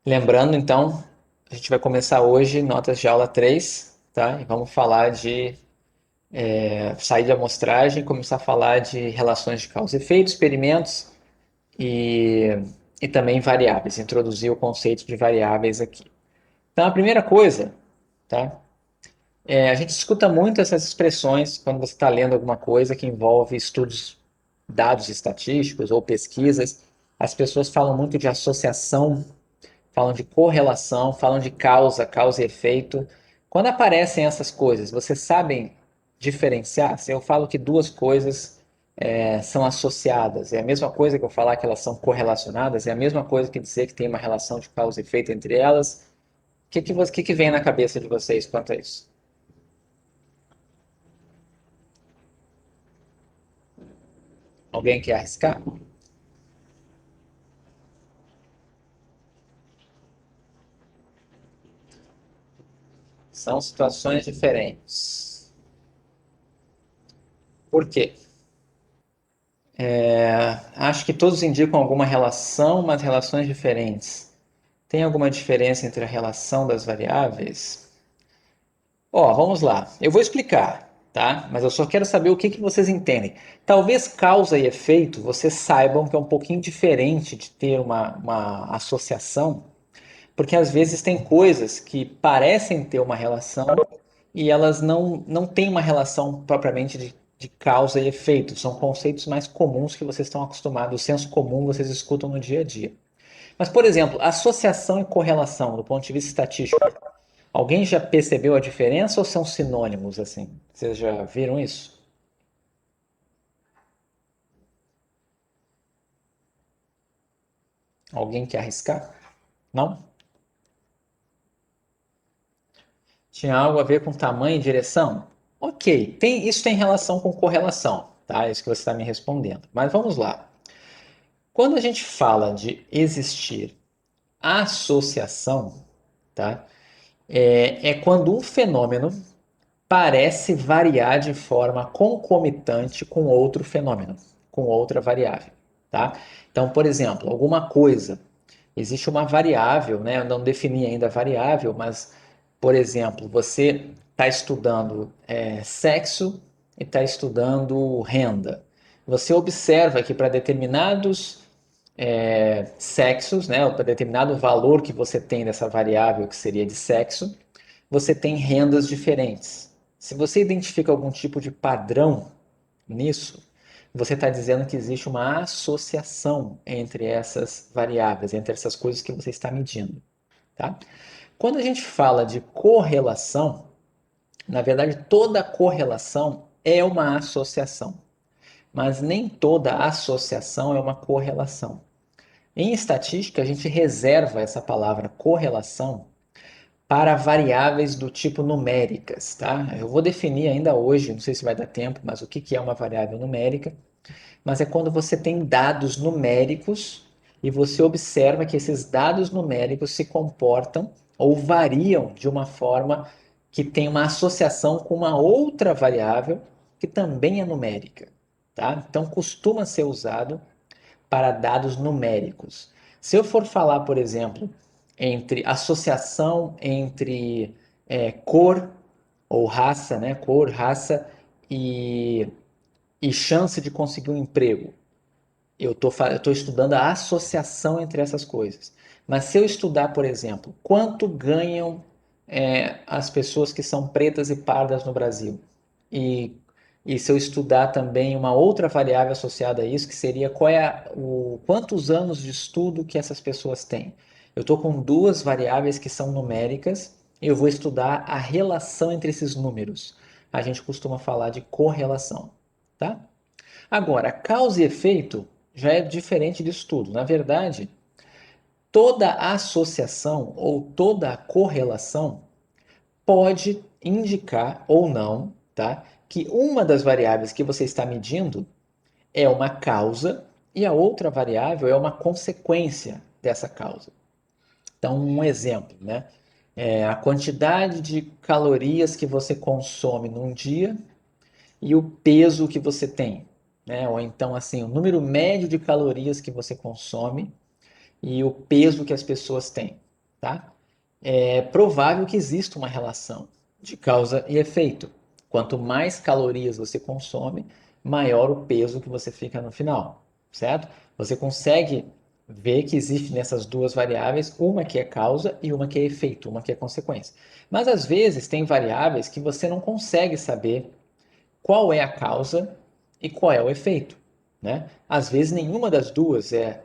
Lembrando, então, a gente vai começar hoje notas de aula 3, tá? E vamos falar de sair de amostragem, começar a falar de relações de causa e efeito, experimentos e, e também variáveis, introduzir o conceito de variáveis aqui. Então, a primeira coisa, tá? A gente escuta muito essas expressões quando você está lendo alguma coisa que envolve estudos, dados estatísticos ou pesquisas. As pessoas falam muito de associação, falam de correlação, falam de causa, causa e efeito. Quando aparecem essas coisas, vocês sabem diferenciar? Se eu falo que duas coisas são associadas, é a mesma coisa que eu falar que elas são correlacionadas? É a mesma coisa que dizer que tem uma relação de causa e efeito entre elas? O que vem na cabeça de vocês quanto a isso? Alguém quer arriscar? São situações diferentes. Por quê? Acho que todos indicam alguma relação, mas relações diferentes. Tem alguma diferença entre a relação das variáveis? Ó, vamos lá. Eu vou explicar, tá? Mas eu só quero saber o que vocês entendem. Talvez causa e efeito vocês saibam que é um pouquinho diferente de ter uma associação, porque às vezes tem coisas que parecem ter uma relação e elas não têm uma relação propriamente de causa e efeito. São conceitos mais comuns que vocês estão acostumados, o senso comum vocês escutam no dia a dia. Mas, por exemplo, associação e correlação, do ponto de vista estatístico, alguém já percebeu a diferença ou são sinônimos assim? Vocês já viram isso? Alguém quer arriscar? Não? Tinha algo a ver com tamanho e direção? Ok, isso tem relação com correlação, tá? Isso que você está me respondendo. Mas vamos lá. Quando a gente fala de existir associação, tá? É quando um fenômeno parece variar de forma concomitante com outro fenômeno, com outra variável, tá? Então, por exemplo, alguma coisa, existe uma variável, né? Eu não defini ainda a variável, mas, por exemplo, você está estudando sexo e está estudando renda. Você observa que para determinados sexos, né, para determinado valor que você tem dessa variável que seria de sexo, você tem rendas diferentes. Se você identifica algum tipo de padrão nisso, você está dizendo que existe uma associação entre essas variáveis, entre essas coisas que você está medindo. Tá? Quando a gente fala de correlação, na verdade toda correlação é uma associação, mas nem toda associação é uma correlação. Em estatística, a gente reserva essa palavra correlação para variáveis do tipo numéricas, tá? Eu vou definir ainda hoje, não sei se vai dar tempo, mas o que é uma variável numérica? Mas é quando você tem dados numéricos e você observa que esses dados numéricos se comportam ou variam de uma forma que tem uma associação com uma outra variável que também é numérica, tá? Então costuma ser usado para dados numéricos. Se eu for falar, por exemplo, entre associação entre cor ou raça, né? Cor, raça e, e chance de conseguir um emprego. Eu tô estudando a associação entre essas coisas. Mas se eu estudar, por exemplo, quanto ganham as pessoas que são pretas e pardas no Brasil, e, e se eu estudar também uma outra variável associada a isso, que seria quantos anos de estudo que essas pessoas têm. Eu estou com duas variáveis que são numéricas, e eu vou estudar a relação entre esses números. A gente costuma falar de correlação, tá? Agora, causa e efeito já é diferente disso tudo. Na verdade, toda associação ou toda correlação pode indicar ou não, tá? Que uma das variáveis que você está medindo é uma causa e a outra variável é uma consequência dessa causa. Então, um exemplo, né? A quantidade de calorias que você consome num dia e o peso que você tem, né? Ou então assim, o número médio de calorias que você consome e o peso que as pessoas têm. tá? É provável que exista uma relação de causa e efeito. Quanto mais calorias você consome, maior o peso que você fica no final, certo? Você consegue ver que existe nessas duas variáveis uma que é causa e uma que é efeito, uma que é consequência. Mas às vezes tem variáveis que você não consegue saber qual é a causa e qual é o efeito, né? Às vezes nenhuma das duas é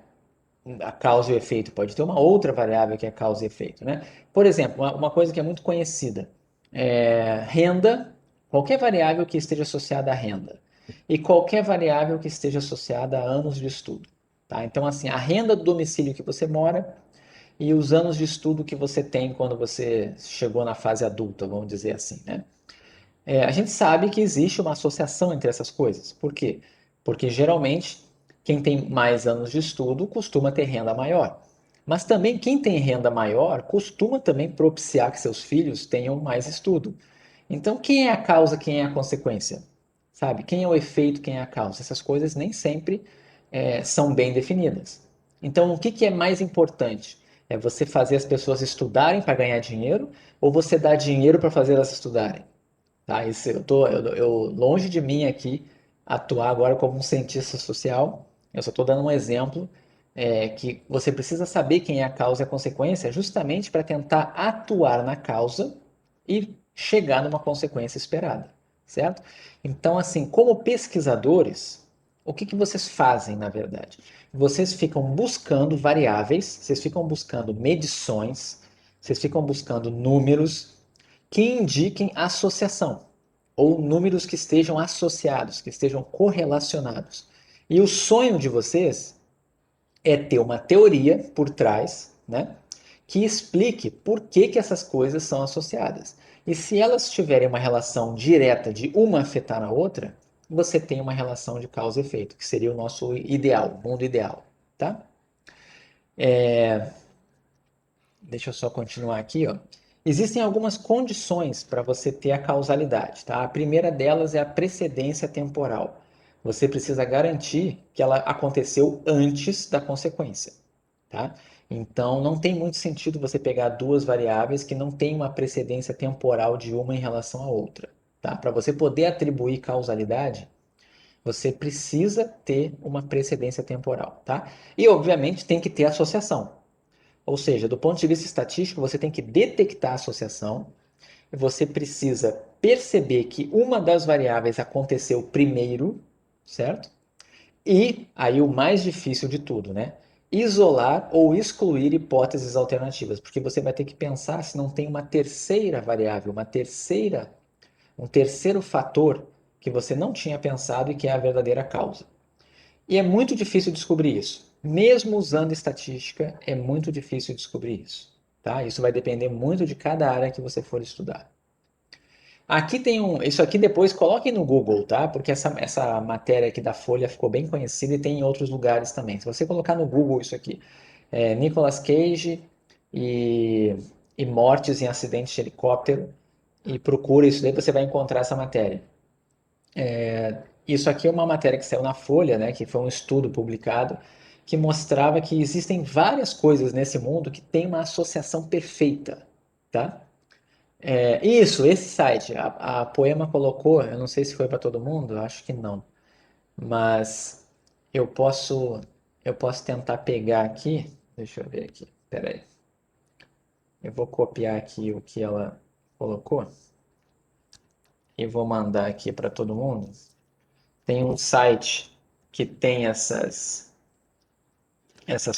a causa e o efeito, pode ter uma outra variável que é causa e efeito, né? Por exemplo, uma coisa que é muito conhecida é renda, qualquer variável que esteja associada à renda e qualquer variável que esteja associada a anos de estudo, tá? Então, assim, a renda do domicílio que você mora e os anos de estudo que você tem quando você chegou na fase adulta, vamos dizer assim, né? A gente sabe que existe uma associação entre essas coisas. Por quê? Porque geralmente quem tem mais anos de estudo costuma ter renda maior. Mas também quem tem renda maior costuma também propiciar que seus filhos tenham mais estudo. Então, quem é a causa, quem é a consequência? Sabe? Quem é o efeito, quem é a causa? Essas coisas nem sempre são bem definidas. Então, o que, que é mais importante? É você fazer as pessoas estudarem para ganhar dinheiro ou você dar dinheiro para fazer elas estudarem? Tá? Isso, longe de mim aqui atuar agora como um cientista social, eu só estou dando um exemplo que você precisa saber quem é a causa e a consequência justamente para tentar atuar na causa e chegar numa consequência esperada, certo? Então, assim, como pesquisadores, o que que vocês fazem, na verdade? Vocês ficam buscando variáveis, vocês ficam buscando medições, vocês ficam buscando números que indiquem associação, ou números que estejam associados, que estejam correlacionados. E o sonho de vocês é ter uma teoria por trás, né, que explique por que, que essas coisas são associadas. E se elas tiverem uma relação direta de uma afetar a outra, você tem uma relação de causa e efeito, que seria o nosso ideal, o mundo ideal, tá? Deixa eu só continuar aqui, ó. Existem algumas condições para você ter a causalidade, tá? A primeira delas é a precedência temporal. Você precisa garantir que ela aconteceu antes da consequência, tá? Então, não tem muito sentido você pegar duas variáveis que não têm uma precedência temporal de uma em relação à outra, tá? Para você poder atribuir causalidade, você precisa ter uma precedência temporal, tá? E, obviamente, tem que ter associação. Ou seja, do ponto de vista estatístico, você tem que detectar a associação, você precisa perceber que uma das variáveis aconteceu primeiro, certo? E aí o mais difícil de tudo, né? Isolar ou excluir hipóteses alternativas, porque você vai ter que pensar se não tem uma terceira variável, um terceiro fator que você não tinha pensado e que é a verdadeira causa. E é muito difícil descobrir isso. Mesmo usando estatística, é muito difícil descobrir isso. Tá? Isso vai depender muito de cada área que você for estudar. Aqui tem isso aqui depois coloquem no Google, tá? Porque essa matéria aqui da Folha ficou bem conhecida e tem em outros lugares também. Se você colocar no Google isso aqui, Nicolas Cage e, e mortes em acidente de helicóptero, e procura isso daí, você vai encontrar essa matéria. Isso aqui é uma matéria que saiu na Folha, né, que foi um estudo publicado, que mostrava que existem várias coisas nesse mundo que têm uma associação perfeita, tá? Isso, esse site, a Poema colocou, eu não sei se foi para todo mundo, acho que não, mas eu posso, eu posso tentar pegar aqui, deixa eu ver aqui, peraí, eu vou copiar aqui o que ela colocou e vou mandar aqui para todo mundo. Tem um site que tem essas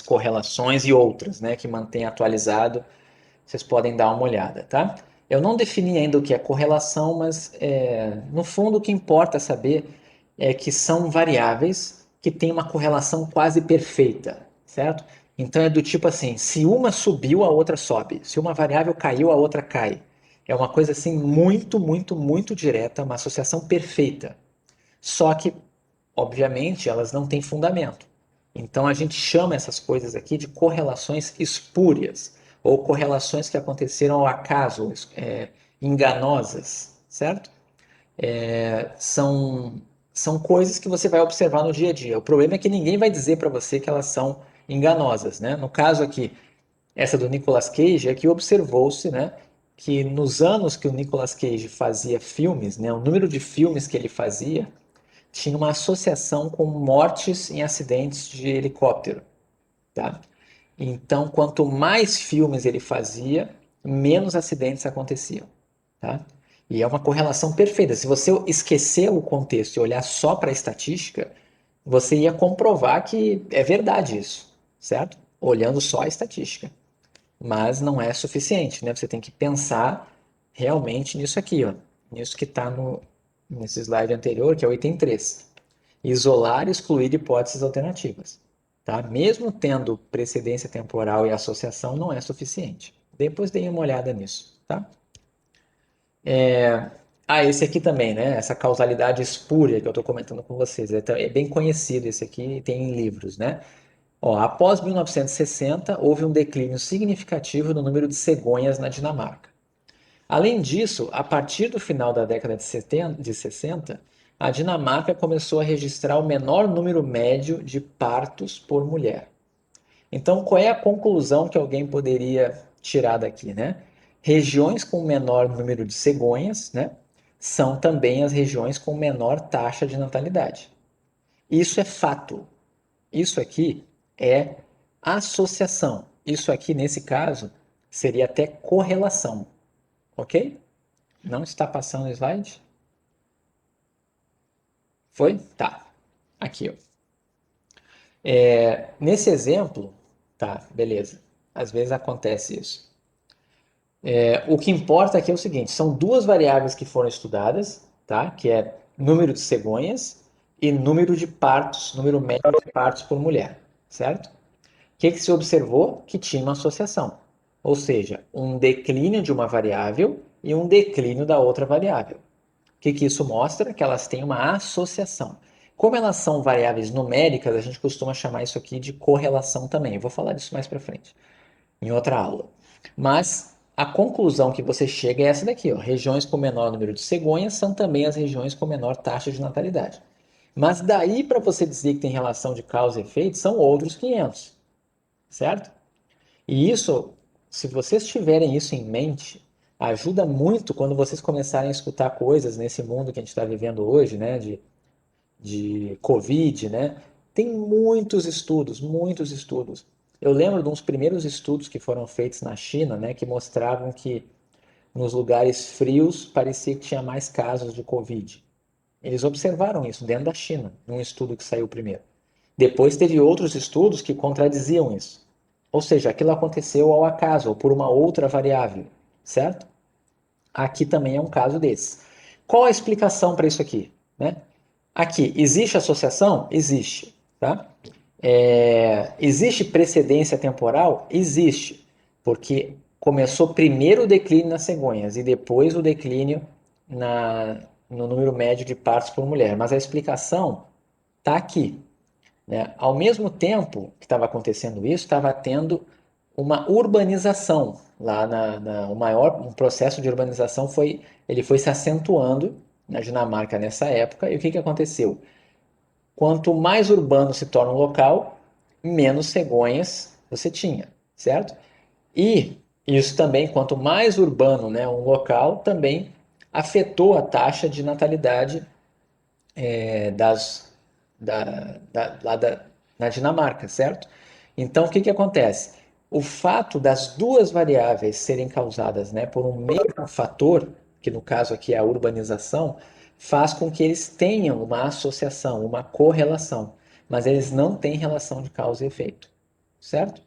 correlações e outras, né, que mantém atualizado. Vocês podem dar uma olhada, tá? Eu não defini ainda o que é correlação, mas no fundo o que importa saber é que são variáveis que têm uma correlação quase perfeita, certo? Então é do tipo assim, se uma subiu, a outra sobe. Se uma variável caiu, a outra cai. É uma coisa assim muito, muito, muito direta, uma associação perfeita. Só que, obviamente, elas não têm fundamento. Então a gente chama essas coisas aqui de correlações espúrias ou correlações que aconteceram ao acaso, enganosas, certo? São coisas que você vai observar no dia a dia. O problema é que ninguém vai dizer para você que elas são enganosas, né? No caso aqui, essa do Nicolas Cage é que observou-se, né, que nos anos que o Nicolas Cage fazia filmes, né, o número de filmes que ele fazia tinha uma associação com mortes em acidentes de helicóptero, tá? Então, quanto mais filmes ele fazia, menos acidentes aconteciam, tá? E é uma correlação perfeita. Se você esquecer o contexto e olhar só para a estatística, você ia comprovar que é verdade isso, certo? Olhando só a estatística. Mas não é suficiente, né? Você tem que pensar realmente nisso aqui, ó. Nisso que está nesse slide anterior, que é o item 3. Isolar e excluir hipóteses alternativas. Tá? Mesmo tendo precedência temporal e associação, não é suficiente. Depois deem uma olhada nisso. Tá? Esse aqui também, né? Essa causalidade espúria que eu estou comentando com vocês. É bem conhecido esse aqui, tem em livros, né? Ó, após 1960, houve um declínio significativo no número de cegonhas na Dinamarca. Além disso, a partir do final da década de 60, a Dinamarca começou a registrar o menor número médio de partos por mulher. Então, qual é a conclusão que alguém poderia tirar daqui, né? Regiões com menor número de cegonhas, né, são também as regiões com menor taxa de natalidade. Isso é fato. Isso aqui é associação. Isso aqui, nesse caso, seria até correlação, ok? Não está passando o slide? Foi? Tá. Aqui, ó. Nesse exemplo, tá, beleza. Às vezes acontece isso. O que importa aqui é o seguinte: são duas variáveis que foram estudadas, tá? Que é número de cegonhas e número de partos, número médio de partos por mulher, certo? O que se observou? Que tinha uma associação, ou seja, um declínio de uma variável e um declínio da outra variável. O que isso mostra? Que elas têm uma associação. Como elas são variáveis numéricas, a gente costuma chamar isso aqui de correlação também. Eu vou falar disso mais para frente, em outra aula. Mas a conclusão que você chega é essa daqui, ó. Regiões com menor número de cegonhas são também as regiões com menor taxa de natalidade. Mas daí para você dizer que tem relação de causa e efeito, são outros 500, certo? E isso, se vocês tiverem isso em mente, ajuda muito quando vocês começarem a escutar coisas nesse mundo que a gente está vivendo hoje, né, de Covid, né? Tem muitos estudos, muitos estudos. Eu lembro de uns primeiros estudos que foram feitos na China, né, que mostravam que nos lugares frios parecia que tinha mais casos de Covid. Eles observaram isso dentro da China, num estudo que saiu primeiro. Depois teve outros estudos que contradiziam isso. Ou seja, aquilo aconteceu ao acaso ou por uma outra variável, certo? Aqui também é um caso desse. Qual a explicação para isso aqui? Né? Aqui, existe associação? Existe. Tá? Existe precedência temporal? Existe. Porque começou primeiro o declínio nas cegonhas e depois o declínio no número médio de partos por mulher. Mas a explicação está aqui. Né? Ao mesmo tempo que estava acontecendo isso, estava tendo uma urbanização lá um processo de urbanização ele foi se acentuando na Dinamarca nessa época. E o que aconteceu? Quanto mais urbano se torna um local, menos cegonhas você tinha, certo? E isso também, quanto mais urbano, né, um local, também afetou a taxa de natalidade das, lá na Dinamarca, certo? Então, o que acontece? O fato das duas variáveis serem causadas, né, por um mesmo fator, que no caso aqui é a urbanização, faz com que eles tenham uma associação, uma correlação, mas eles não têm relação de causa e efeito, certo?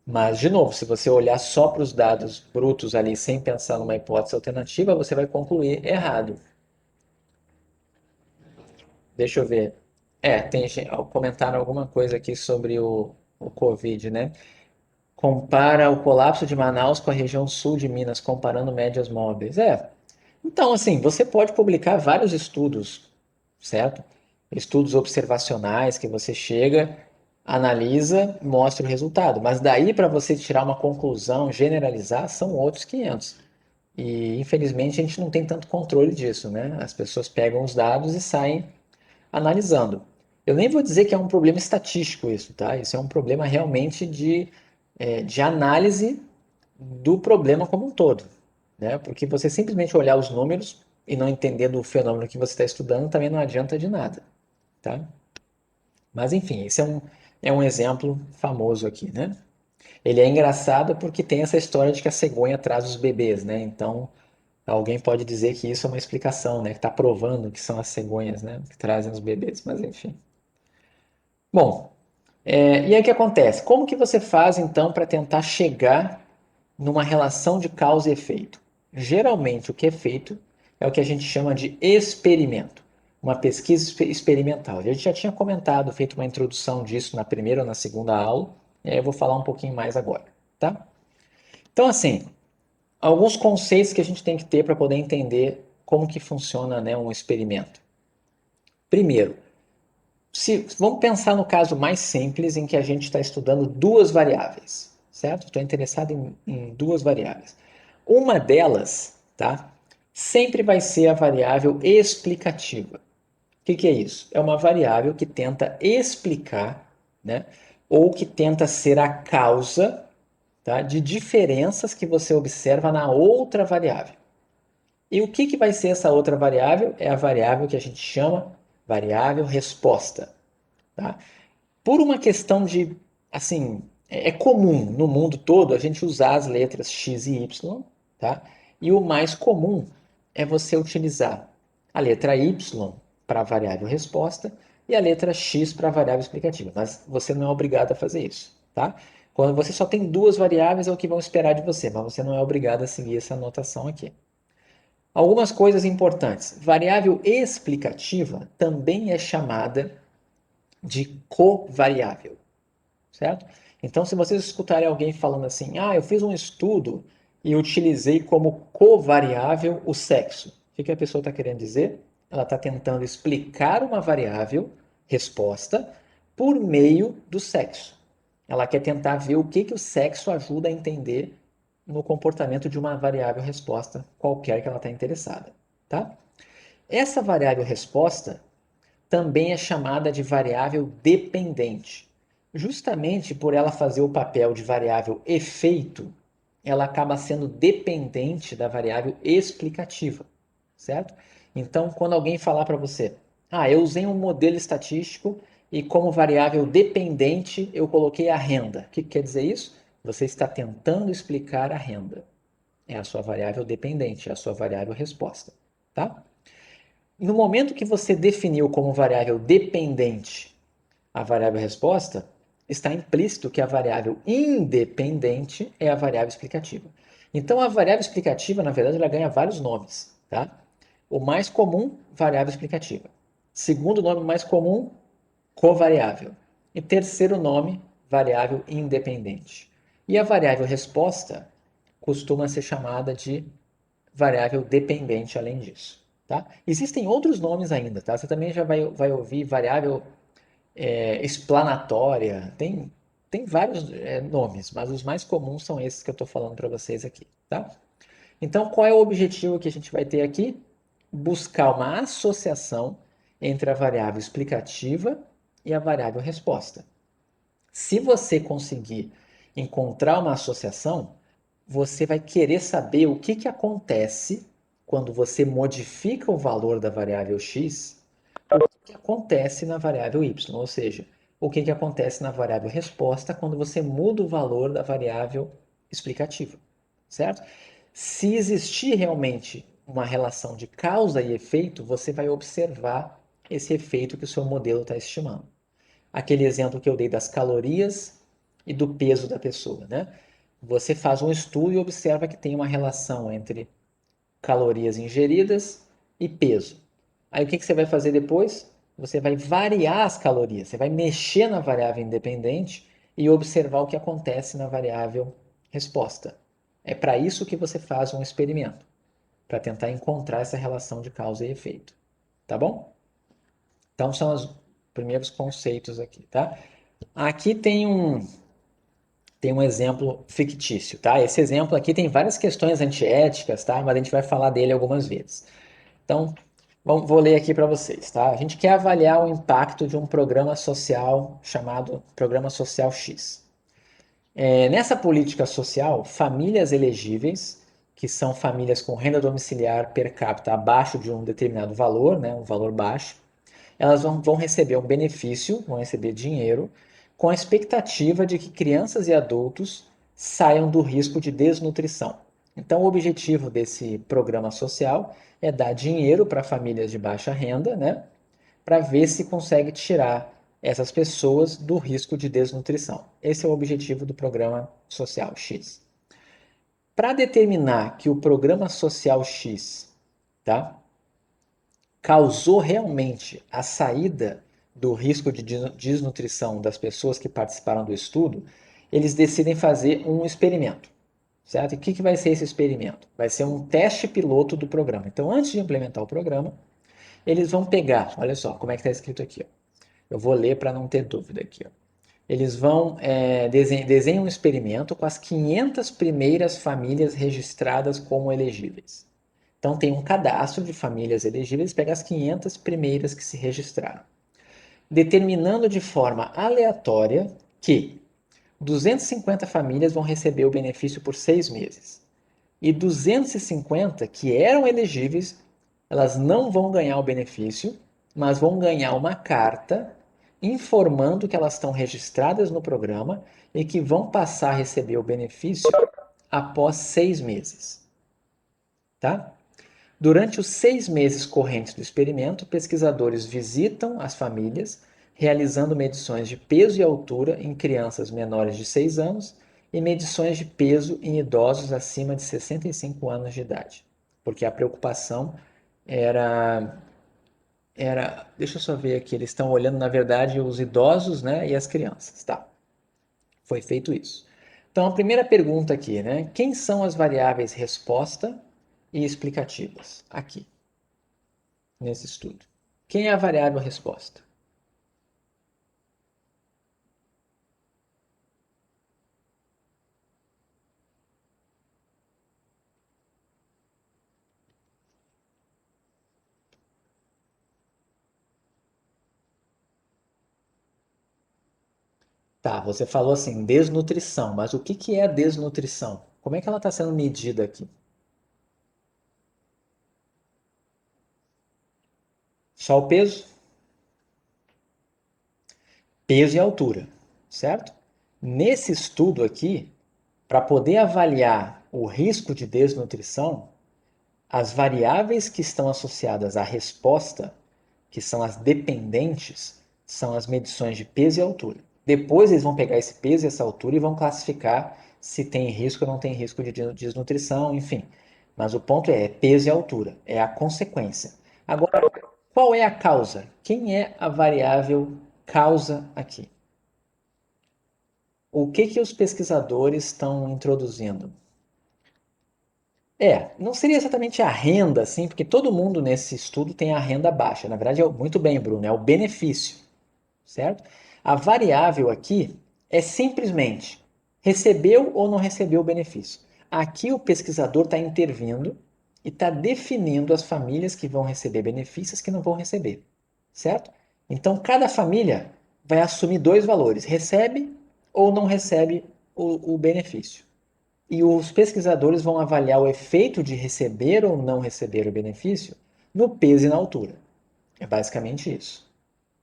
Mas, de novo, se você olhar só para os dados brutos ali, sem pensar numa hipótese alternativa, você vai concluir errado. Deixa eu ver. Comentaram alguma coisa aqui sobre o Covid, né? Compara o colapso de Manaus com a região sul de Minas, comparando médias móveis. Então, assim, você pode publicar vários estudos, certo? Estudos observacionais que você chega, analisa, mostra o resultado. Mas daí para você tirar uma conclusão, generalizar, são outros 500. E infelizmente a gente não tem tanto controle disso, né? As pessoas pegam os dados e saem analisando. Eu nem vou dizer que é um problema estatístico isso, tá? Isso é um problema realmente de análise do problema como um todo, né? Porque você simplesmente olhar os números e não entender do fenômeno que você está estudando também não adianta de nada, tá? Mas enfim, esse é um exemplo famoso aqui, né? Ele é engraçado porque tem essa história de que a cegonha traz os bebês, né? Então, alguém pode dizer que isso é uma explicação, né? Que está provando que são as cegonhas, né? Que trazem os bebês, mas enfim. Bom, e aí o que acontece? Como que você faz então para tentar chegar numa relação de causa e efeito? Geralmente o que é feito é o que a gente chama de experimento, uma pesquisa experimental. A gente já tinha comentado, feito uma introdução disso na primeira ou na segunda aula, e aí eu vou falar um pouquinho mais agora, tá? Então assim, alguns conceitos que a gente tem que ter para poder entender como que funciona, né, um experimento. Primeiro, vamos pensar no caso mais simples em que a gente está estudando duas variáveis, certo? Estou interessado em duas variáveis. Uma delas, tá? Sempre vai ser a variável explicativa. O que é isso? É uma variável que tenta explicar, né? Ou que tenta ser a causa, tá? De diferenças que você observa na outra variável. E o que vai ser essa outra variável? É a variável que a gente chama variável resposta. Tá? Por uma questão de, assim, é comum no mundo todo a gente usar as letras X e Y, tá? E o mais comum é você utilizar a letra Y para a variável resposta e a letra X para a variável explicativa. Mas você não é obrigado a fazer isso, tá? Quando você só tem duas variáveis, é o que vão esperar de você, mas você não é obrigado a seguir essa anotação aqui. Algumas coisas importantes. Variável explicativa também é chamada de covariável, certo? Então, se vocês escutarem alguém falando assim, eu fiz um estudo e utilizei como covariável o sexo, o que a pessoa está querendo dizer? Ela está tentando explicar uma variável, resposta, por meio do sexo. Ela quer tentar ver o que o sexo ajuda a entender no comportamento de uma variável resposta qualquer que ela está interessada, tá? Essa variável resposta também é chamada de variável dependente. Justamente por ela fazer o papel de variável efeito, ela acaba sendo dependente da variável explicativa, certo? Então, quando alguém falar para você, eu usei um modelo estatístico e como variável dependente eu coloquei a renda. O que quer dizer isso? Você está tentando explicar a renda. É a sua variável dependente, é a sua variável resposta, tá? No momento que você definiu como variável dependente a variável resposta, está implícito que a variável independente é a variável explicativa. Então, a variável explicativa, na verdade, ela ganha vários nomes, tá? O mais comum, variável explicativa. Segundo nome mais comum, covariável. E terceiro nome, variável independente. E a variável resposta costuma ser chamada de variável dependente além disso. Tá? Existem outros nomes ainda, tá? Você também já vai ouvir variável explanatória, tem vários nomes, mas os mais comuns são esses que eu estou falando para vocês aqui. Tá? Então, qual é o objetivo que a gente vai ter aqui? Buscar uma associação entre a variável explicativa e a variável resposta. Se você conseguir encontrar uma associação, você vai querer saber o que acontece quando você modifica o valor da variável x, o que acontece na variável y, ou seja, o que acontece na variável resposta quando você muda o valor da variável explicativa, certo? Se existir realmente uma relação de causa e efeito, você vai observar esse efeito que o seu modelo está estimando. Aquele exemplo que eu dei das calorias e do peso da pessoa, né? Você faz um estudo e observa que tem uma relação entre calorias ingeridas e peso. Aí o que você vai fazer depois? Você vai variar as calorias, você vai mexer na variável independente e observar o que acontece na variável resposta. É para isso que você faz um experimento, para tentar encontrar essa relação de causa e efeito. Tá bom? Então são os primeiros conceitos aqui, tá? Aqui tem um exemplo fictício, tá? Esse exemplo aqui tem várias questões antiéticas, tá? Mas a gente vai falar dele algumas vezes. Então, vou ler aqui para vocês, tá? A gente quer avaliar o impacto de um programa social chamado Programa Social X. Nessa política social, famílias elegíveis, que são famílias com renda domiciliar per capita abaixo de um determinado valor, né, um valor baixo, elas vão receber um benefício, vão receber dinheiro, com a expectativa de que crianças e adultos saiam do risco de desnutrição. Então, o objetivo desse programa social é dar dinheiro para famílias de baixa renda, né, para ver se consegue tirar essas pessoas do risco de desnutrição. Esse é o objetivo do programa social X. Para determinar que o programa social X, tá, causou realmente a saída do risco de desnutrição das pessoas que participaram do estudo, eles decidem fazer um experimento, certo? E o que vai ser esse experimento? Vai ser um teste piloto do programa. Então, antes de implementar o programa, eles vão pegar, olha só como é que está escrito aqui, ó. Eu vou ler para não ter dúvida aqui, ó. Eles vão desenham um experimento com as 500 primeiras famílias registradas como elegíveis. Então tem um cadastro de famílias elegíveis, pega as 500 primeiras que se registraram, determinando de forma aleatória que 250 famílias vão receber o benefício por 6 meses e 250 que eram elegíveis, elas não vão ganhar o benefício, mas vão ganhar uma carta informando que elas estão registradas no programa e que vão passar a receber o benefício após 6 meses, tá? Durante os 6 meses correntes do experimento, pesquisadores visitam as famílias, realizando medições de peso e altura em crianças menores de 6 anos e medições de peso em idosos acima de 65 anos de idade. Porque a preocupação era, deixa eu só ver aqui, eles estão olhando, na verdade, os idosos, né, e as crianças, tá? Foi feito isso. Então, a primeira pergunta aqui, né? Quem são as variáveis resposta e explicativas? Aqui nesse estudo. Quem é a variável resposta? Tá, você falou assim, desnutrição, mas o que que é desnutrição? Como é que ela está sendo medida aqui? Só o peso? Peso e altura, certo? Nesse estudo aqui, para poder avaliar o risco de desnutrição, as variáveis que estão associadas à resposta, que são as dependentes, são as medições de peso e altura. Depois eles vão pegar esse peso e essa altura e vão classificar se tem risco ou não tem risco de desnutrição, enfim. Mas o ponto é peso e altura, é a consequência. Agora, qual é a causa? Quem é a variável causa aqui? O que que os pesquisadores estão introduzindo? Não seria exatamente a renda, assim, porque todo mundo nesse estudo tem a renda baixa. Na verdade, muito bem, Bruno, é o benefício, certo? A variável aqui é simplesmente recebeu ou não recebeu o benefício. Aqui o pesquisador está intervindo e está definindo as famílias que vão receber benefícios e que não vão receber, certo? Então, cada família vai assumir dois valores, recebe ou não recebe o benefício. E os pesquisadores vão avaliar o efeito de receber ou não receber o benefício no peso e na altura. É basicamente isso,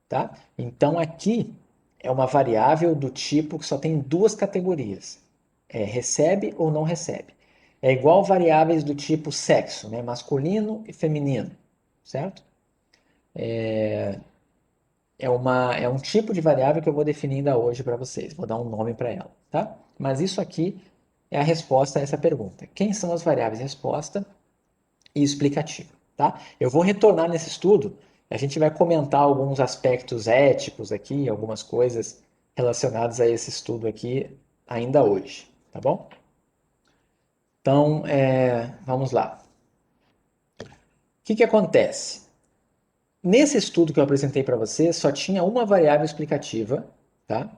tá? Então aqui é uma variável do tipo que só tem duas categorias: recebe ou não recebe. É igual variáveis do tipo sexo, né? Masculino e feminino, certo? É um tipo de variável que eu vou definir ainda hoje para vocês. Vou dar um nome para ela, tá? Mas isso aqui é a resposta a essa pergunta. Quem são as variáveis resposta e explicativa, tá? Eu vou retornar nesse estudo, a gente vai comentar alguns aspectos éticos aqui, algumas coisas relacionadas a esse estudo aqui ainda hoje, tá bom? Então, vamos lá. O que que acontece? Nesse estudo que eu apresentei para você, só tinha uma variável explicativa, tá?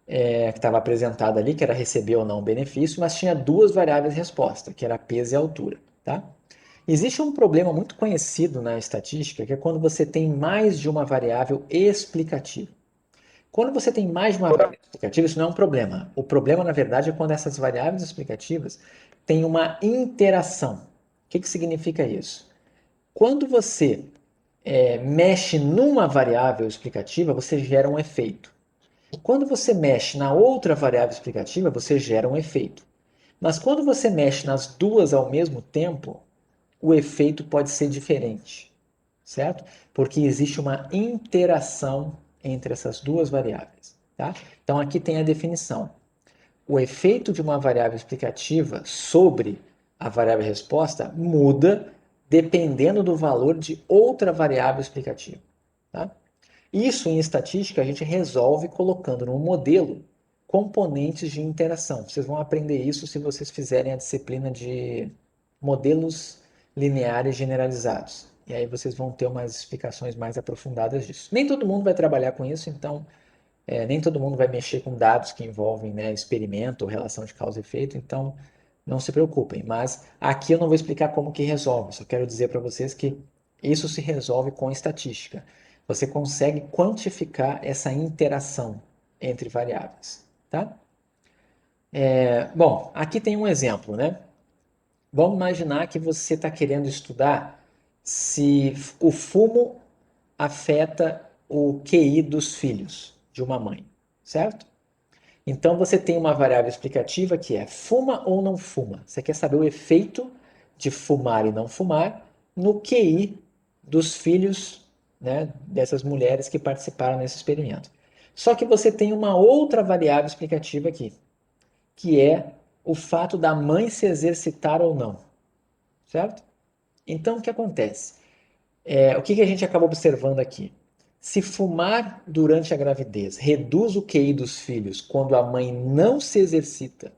Que estava apresentada ali, que era receber ou não o benefício, mas tinha duas variáveis resposta, que era peso e altura, tá? Existe um problema muito conhecido na estatística, que é quando você tem mais de uma variável explicativa. Quando você tem mais de uma variável explicativa, isso não é um problema. O problema, na verdade, é quando essas variáveis explicativas têm uma interação. O que significa isso? Quando você mexe numa variável explicativa, você gera um efeito. Quando você mexe na outra variável explicativa, você gera um efeito. Mas quando você mexe nas duas ao mesmo tempo, o efeito pode ser diferente, certo? Porque existe uma interação entre essas duas variáveis, tá? Então aqui tem a definição. O efeito de uma variável explicativa sobre a variável resposta muda dependendo do valor de outra variável explicativa, tá? Isso em estatística a gente resolve colocando no modelo componentes de interação. Vocês vão aprender isso se vocês fizerem a disciplina de modelos lineares generalizados. E aí vocês vão ter umas explicações mais aprofundadas disso. Nem todo mundo vai trabalhar com isso, então nem todo mundo vai mexer com dados que envolvem, né, experimento ou relação de causa e efeito, então não se preocupem. Mas aqui eu não vou explicar como que resolve, só quero dizer para vocês que isso se resolve com estatística. Você consegue quantificar essa interação entre variáveis, tá? Bom, aqui tem um exemplo, né? Vamos imaginar que você está querendo estudar se o fumo afeta o QI dos filhos de uma mãe, certo? Então você tem uma variável explicativa que é fuma ou não fuma. Você quer saber o efeito de fumar e não fumar no QI dos filhos, né, dessas mulheres que participaram nesse experimento. Só que você tem uma outra variável explicativa aqui, que é o fato da mãe se exercitar ou não, certo? Então o que acontece? O que a gente acaba observando aqui? Se fumar durante a gravidez reduz o QI dos filhos quando a mãe não se exercita,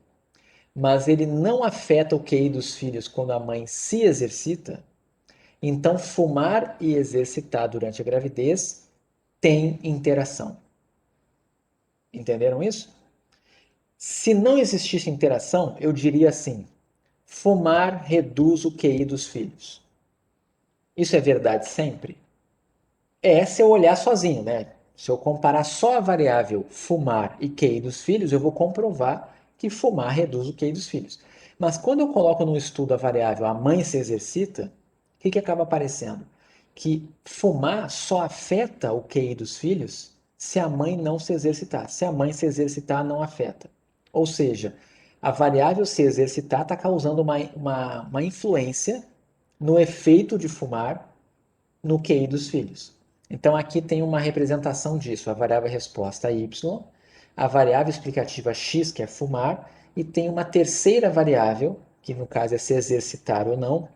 mas ele não afeta o QI dos filhos quando a mãe se exercita, então fumar e exercitar durante a gravidez tem interação. Entenderam isso? Se não existisse interação, eu diria assim: fumar reduz o QI dos filhos. Isso é verdade sempre? Se eu olhar sozinho, né? Se eu comparar só a variável fumar e QI dos filhos, eu vou comprovar que fumar reduz o QI dos filhos. Mas quando eu coloco no estudo a variável a mãe se exercita, o que acaba aparecendo? Que fumar só afeta o QI dos filhos se a mãe não se exercitar. Se a mãe se exercitar, não afeta. Ou seja, a variável se exercitar está causando uma influência no efeito de fumar no QI dos filhos. Então aqui tem uma representação disso, a variável resposta y, a variável explicativa x, que é fumar, e tem uma terceira variável, que no caso é se exercitar ou não,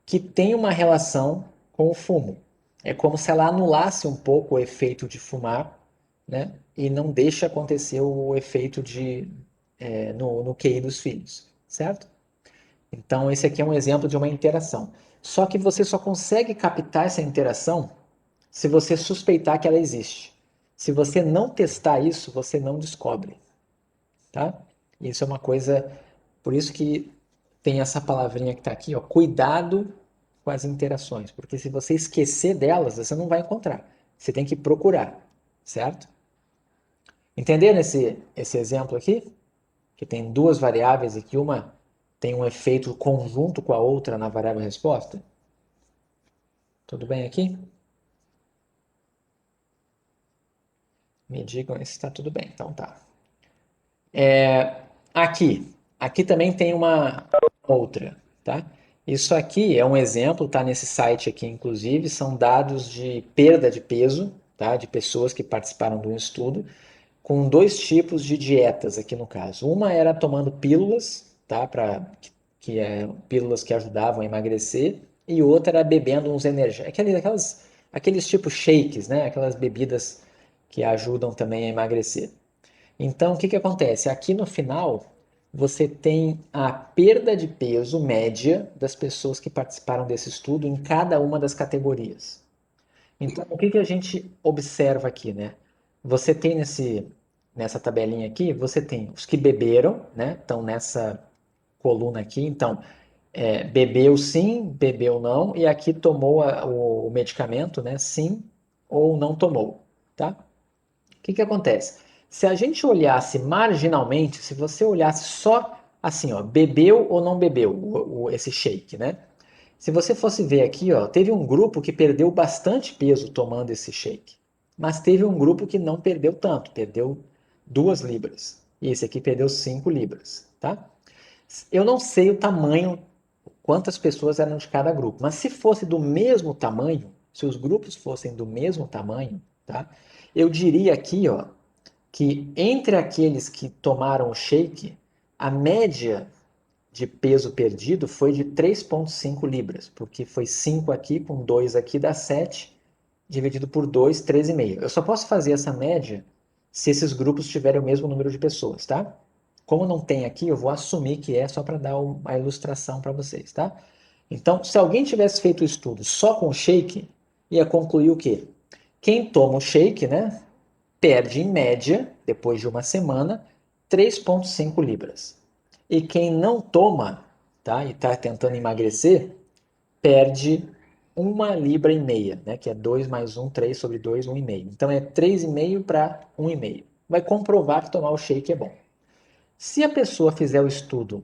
que tem uma relação com o fumo. É como se ela anulasse um pouco o efeito de fumar, né? E não deixa acontecer o efeito no QI dos filhos, certo? Então, esse aqui é um exemplo de uma interação. Só que você só consegue captar essa interação se você suspeitar que ela existe. Se você não testar isso, você não descobre, tá? Isso é uma coisa, por isso que tem essa palavrinha que está aqui, ó, cuidado com as interações, porque se você esquecer delas, você não vai encontrar. Você tem que procurar, certo? Entenderam esse exemplo aqui? Que tem duas variáveis e que uma tem um efeito conjunto com a outra na variável resposta? Tudo bem aqui? Me digam se está tudo bem. Então tá. Aqui também tem uma outra, tá? Isso aqui é um exemplo, tá nesse site aqui, inclusive, são dados de perda de peso, tá? De pessoas que participaram do estudo, com dois tipos de dietas aqui no caso. Uma era tomando pílulas, tá? Que é pílulas que ajudavam a emagrecer, e outra era bebendo uns energéticos, aqueles tipos shakes, né? Aquelas bebidas que ajudam também a emagrecer. Então, o que acontece? Aqui no final, você tem a perda de peso média das pessoas que participaram desse estudo em cada uma das categorias. Então, o que a gente observa aqui, né? Você tem nessa tabelinha aqui, você tem os que beberam, né? Estão nessa coluna aqui. Então, bebeu sim, bebeu não, e aqui tomou o medicamento, né? Sim ou não tomou, tá? que acontece? Se a gente olhasse marginalmente, se você olhasse só assim, ó, bebeu ou não bebeu esse shake, né? Se você fosse ver aqui, ó, teve um grupo que perdeu bastante peso tomando esse shake, mas teve um grupo que não perdeu tanto, perdeu 2 libras. E esse aqui perdeu 5 libras, tá? Eu não sei o tamanho, quantas pessoas eram de cada grupo, mas se fosse do mesmo tamanho, se os grupos fossem do mesmo tamanho, tá? Eu diria aqui, ó, que entre aqueles que tomaram o shake, a média de peso perdido foi de 3,5 libras, porque foi 5 aqui com 2 aqui dá 7, dividido por 2, 13,5. Eu só posso fazer essa média se esses grupos tiverem o mesmo número de pessoas, tá? Como não tem aqui, eu vou assumir que é só para dar uma ilustração para vocês, tá? Então, se alguém tivesse feito o estudo só com shake, ia concluir o quê? Quem toma o shake, né, perde em média, depois de uma semana, 3,5 libras. E quem não toma, tá, e está tentando emagrecer, perde 1,5 libra, né, que é 2 mais 1, 3 sobre 2, 1,5. Então é 3,5 para 1,5. Vai comprovar que tomar o shake é bom. Se a pessoa fizer o estudo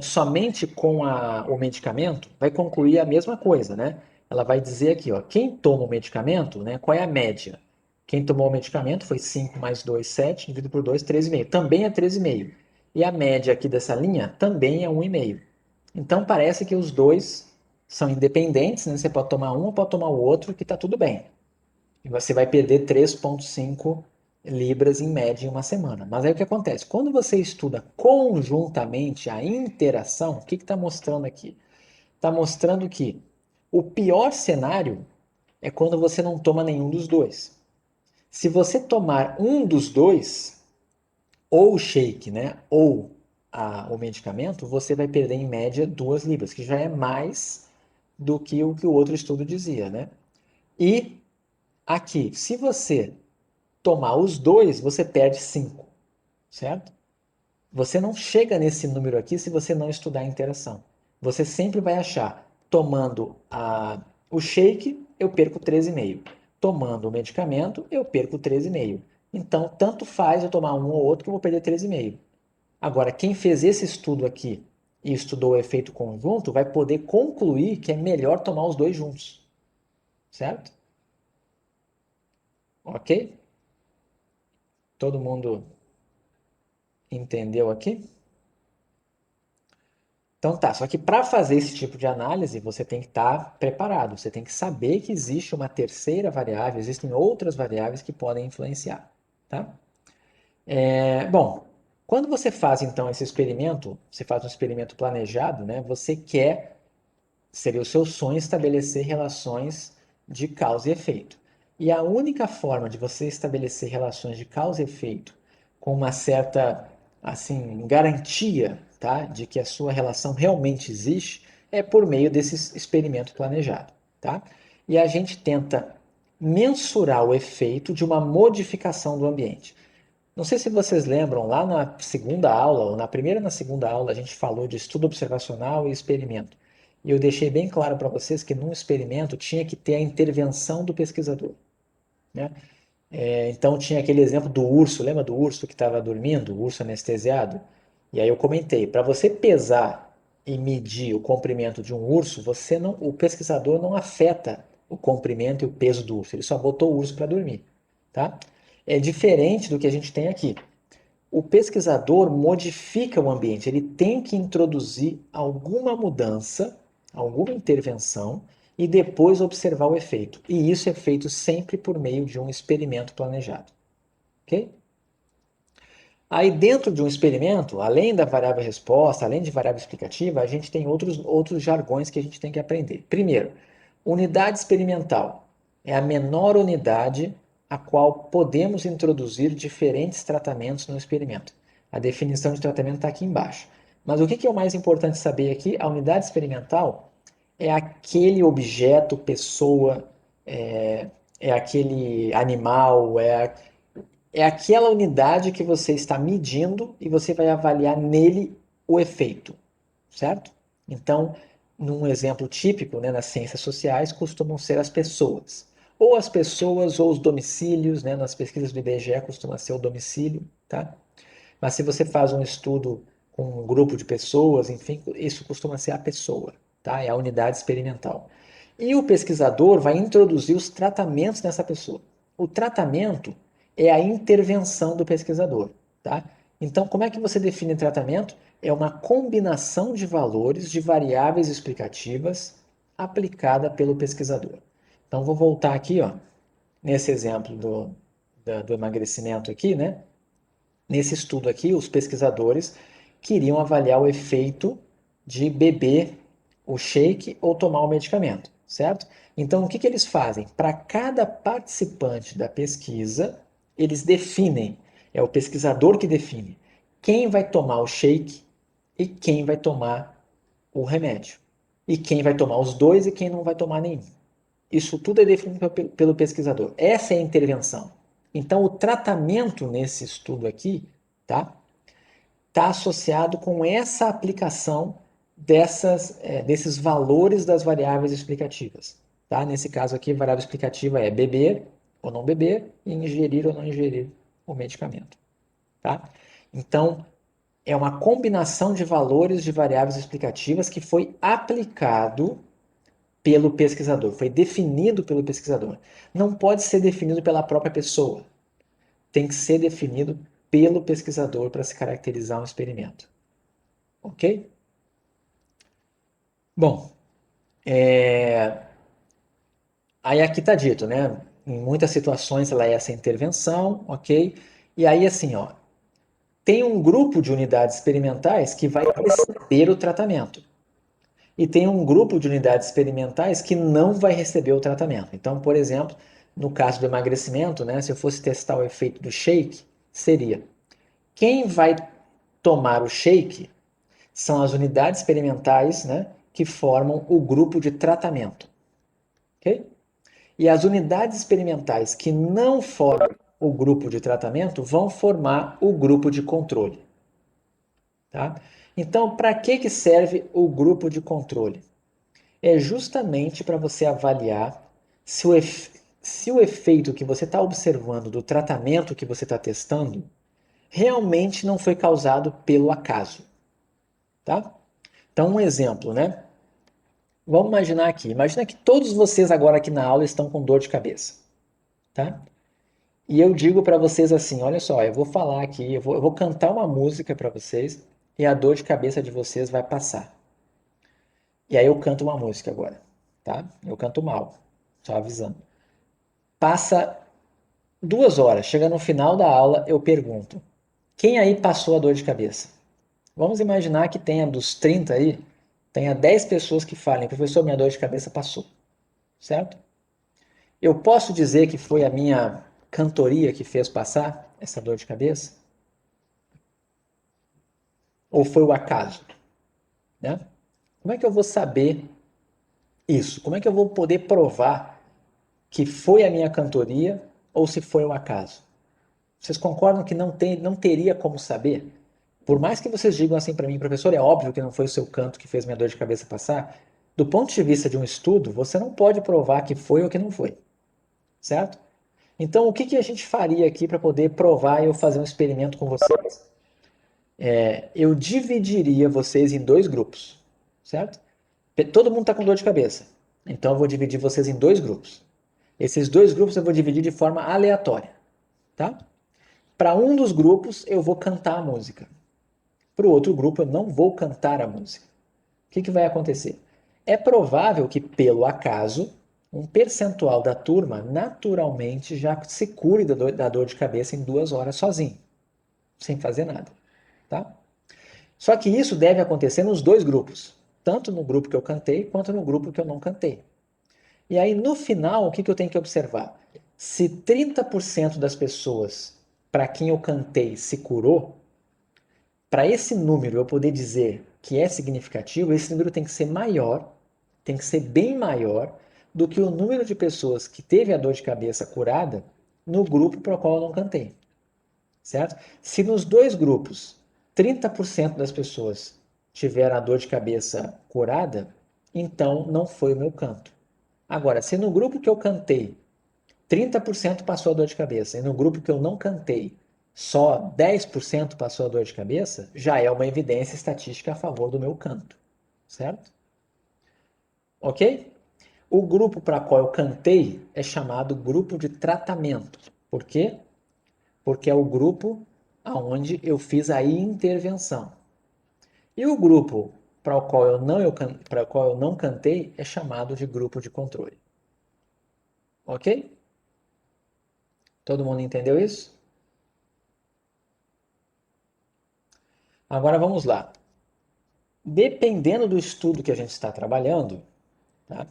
somente com o medicamento, vai concluir a mesma coisa, né? Ela vai dizer aqui, ó, quem toma o medicamento, né, qual é a média? Quem tomou o medicamento foi 5 mais 2, 7, dividido por 2, 13,5. Também é 13,5. E a média aqui dessa linha também é 1,5. Então parece que os dois são independentes, né? Você pode tomar um ou pode tomar o outro, que está tudo bem. E você vai perder 3,5 libras em média em uma semana. Mas aí o que acontece? Quando você estuda conjuntamente a interação, o que está mostrando aqui? Está mostrando que o pior cenário é quando você não toma nenhum dos dois. Se você tomar um dos dois, ou o shake, né, ou o medicamento, você vai perder em média 2 libras, que já é mais do que o outro estudo dizia, né? E aqui, se você tomar os dois, você perde 5, certo? Você não chega nesse número aqui se você não estudar a interação. Você sempre vai achar, tomando o shake, eu perco 13,5. Tomando o medicamento, eu perco 13,5. Então, tanto faz eu tomar um ou outro que eu vou perder 13,5. Agora, quem fez esse estudo aqui e estudou o efeito conjunto, vai poder concluir que é melhor tomar os dois juntos, certo? Ok? Todo mundo entendeu aqui? Então tá, só que para fazer esse tipo de análise, você tem que estar preparado, você tem que saber que existe uma terceira variável, existem outras variáveis que podem influenciar, tá? Bom, quando você faz então esse experimento, você faz um experimento planejado, né? Você quer, seria o seu sonho estabelecer relações de causa e efeito. E a única forma de você estabelecer relações de causa e efeito com uma certa, assim, garantia, tá, de que a sua relação realmente existe, é por meio desse experimento planejado, tá? E a gente tenta mensurar o efeito de uma modificação do ambiente. Não sei se vocês lembram, lá na segunda aula, ou na primeira e na segunda aula, a gente falou de estudo observacional e experimento. E eu deixei bem claro para vocês que num experimento tinha que ter a intervenção do pesquisador, né? Então tinha aquele exemplo do urso, lembra do urso que estava dormindo, o urso anestesiado? E aí eu comentei, para você pesar e medir o comprimento de um urso, o pesquisador não afeta o comprimento e o peso do urso, ele só botou o urso para dormir, tá? É diferente do que a gente tem aqui. O pesquisador modifica o ambiente, ele tem que introduzir alguma mudança, alguma intervenção e depois observar o efeito. E isso é feito sempre por meio de um experimento planejado. Ok? Aí, dentro de um experimento, além da variável resposta, além de variável explicativa, a gente tem outros jargões que a gente tem que aprender. Primeiro, unidade experimental é a menor unidade a qual podemos introduzir diferentes tratamentos no experimento. A definição de tratamento está aqui embaixo. Mas o que é o mais importante saber aqui? A unidade experimental é aquele objeto, pessoa, é aquele animal, é aquela unidade que você está medindo e você vai avaliar nele o efeito, certo? Então, num exemplo típico, né, nas ciências sociais, costumam ser as pessoas. ou as pessoas ou os domicílios, né? Nas pesquisas do IBGE costuma ser o domicílio, tá? Mas se você faz um estudo com um grupo de pessoas, enfim, isso costuma ser a pessoa, tá? É a unidade experimental. E o pesquisador vai introduzir os tratamentos nessa pessoa. O tratamento é a intervenção do pesquisador, tá? Então, como é que você define tratamento? É uma combinação de valores de variáveis explicativas aplicada pelo pesquisador. Então, vou voltar aqui, ó, nesse exemplo do emagrecimento aqui, né? Nesse estudo aqui, os pesquisadores queriam avaliar o efeito de beber o shake ou tomar o medicamento, certo? Então, o que eles fazem? Para cada participante da pesquisa, eles definem, é o pesquisador que define quem vai tomar o shake e quem vai tomar o remédio. E quem vai tomar os dois e quem não vai tomar nenhum. Isso tudo é definido pelo pesquisador. Essa é a intervenção. Então, o tratamento nesse estudo aqui, tá? Está associado com essa aplicação desses valores das variáveis explicativas. Tá? Nesse caso aqui, a variável explicativa é beber ou não beber e ingerir ou não ingerir o medicamento. Tá? Então, é uma combinação de valores de variáveis explicativas que foi aplicado pelo pesquisador, foi definido pelo pesquisador. Não pode ser definido pela própria pessoa. Tem que ser definido pelo pesquisador para se caracterizar um experimento. Ok? Bom, aí aqui está dito, né? Em muitas situações ela é essa intervenção, ok? E aí assim, ó, tem um grupo de unidades experimentais que vai receber o tratamento. E tem um grupo de unidades experimentais que não vai receber o tratamento. Então, por exemplo, no caso do emagrecimento, né, se eu fosse testar o efeito do shake, seria quem vai tomar o shake são as unidades experimentais, né, que formam o grupo de tratamento. Ok? E as unidades experimentais que não formam o grupo de tratamento vão formar o grupo de controle. Tá? Então, para que serve o grupo de controle? É justamente para você avaliar se o efeito que você está observando do tratamento que você está testando realmente não foi causado pelo acaso. Tá? Então, um exemplo, né? Vamos imaginar aqui. Imagina que todos vocês agora aqui na aula estão com dor de cabeça. Tá? E eu digo para vocês assim, olha só, eu vou falar aqui, eu vou cantar uma música para vocês e a dor de cabeça de vocês vai passar. E aí eu canto uma música agora, tá? Eu canto mal, só avisando. Passa 2 horas, chega no final da aula, eu pergunto, quem aí passou a dor de cabeça? Vamos imaginar que tenha dos 30 aí, tenha 10 pessoas que falem, professor, minha dor de cabeça passou, certo? Eu posso dizer que foi a minha cantoria que fez passar essa dor de cabeça? Ou foi o acaso? Né? Como é que eu vou saber isso? Como é que eu vou poder provar que foi a minha cantoria ou se foi o acaso? Vocês concordam que não teria como saber? Por mais que vocês digam assim para mim, professor, é óbvio que não foi o seu canto que fez minha dor de cabeça passar, do ponto de vista de um estudo, você não pode provar que foi ou que não foi, certo? Então, o que a gente faria aqui para poder provar e eu fazer um experimento com vocês? Eu dividiria vocês em dois grupos, certo? Todo mundo está com dor de cabeça. Então eu vou dividir vocês em dois grupos. Esses dois grupos eu vou dividir de forma aleatória, tá? Para um dos grupos eu vou cantar a música. Para o outro grupo eu não vou cantar a música. O que vai acontecer? É provável que, pelo acaso, um percentual da turma naturalmente já se cure da dor de cabeça em 2 horas sozinho, sem fazer nada, tá? Só que isso deve acontecer nos dois grupos, tanto no grupo que eu cantei quanto no grupo que eu não cantei. E aí, no final, o que eu tenho que observar? Se 30% das pessoas para quem eu cantei se curou, para esse número eu poder dizer que é significativo, esse número tem que ser maior, tem que ser bem maior do que o número de pessoas que teve a dor de cabeça curada no grupo para o qual eu não cantei, certo? Se nos dois grupos 30% das pessoas tiveram a dor de cabeça curada, então não foi o meu canto. Agora, se no grupo que eu cantei 30% passou a dor de cabeça, e no grupo que eu não cantei, só 10% passou a dor de cabeça, já é uma evidência estatística a favor do meu canto, certo? Ok? O grupo para qual eu cantei é chamado grupo de tratamento. Por quê? Porque é o grupo aonde eu fiz a intervenção. E o grupo para o qual para o qual eu não cantei é chamado de grupo de controle. Ok? Todo mundo entendeu isso? Agora vamos lá. Dependendo do estudo que a gente está trabalhando, tá?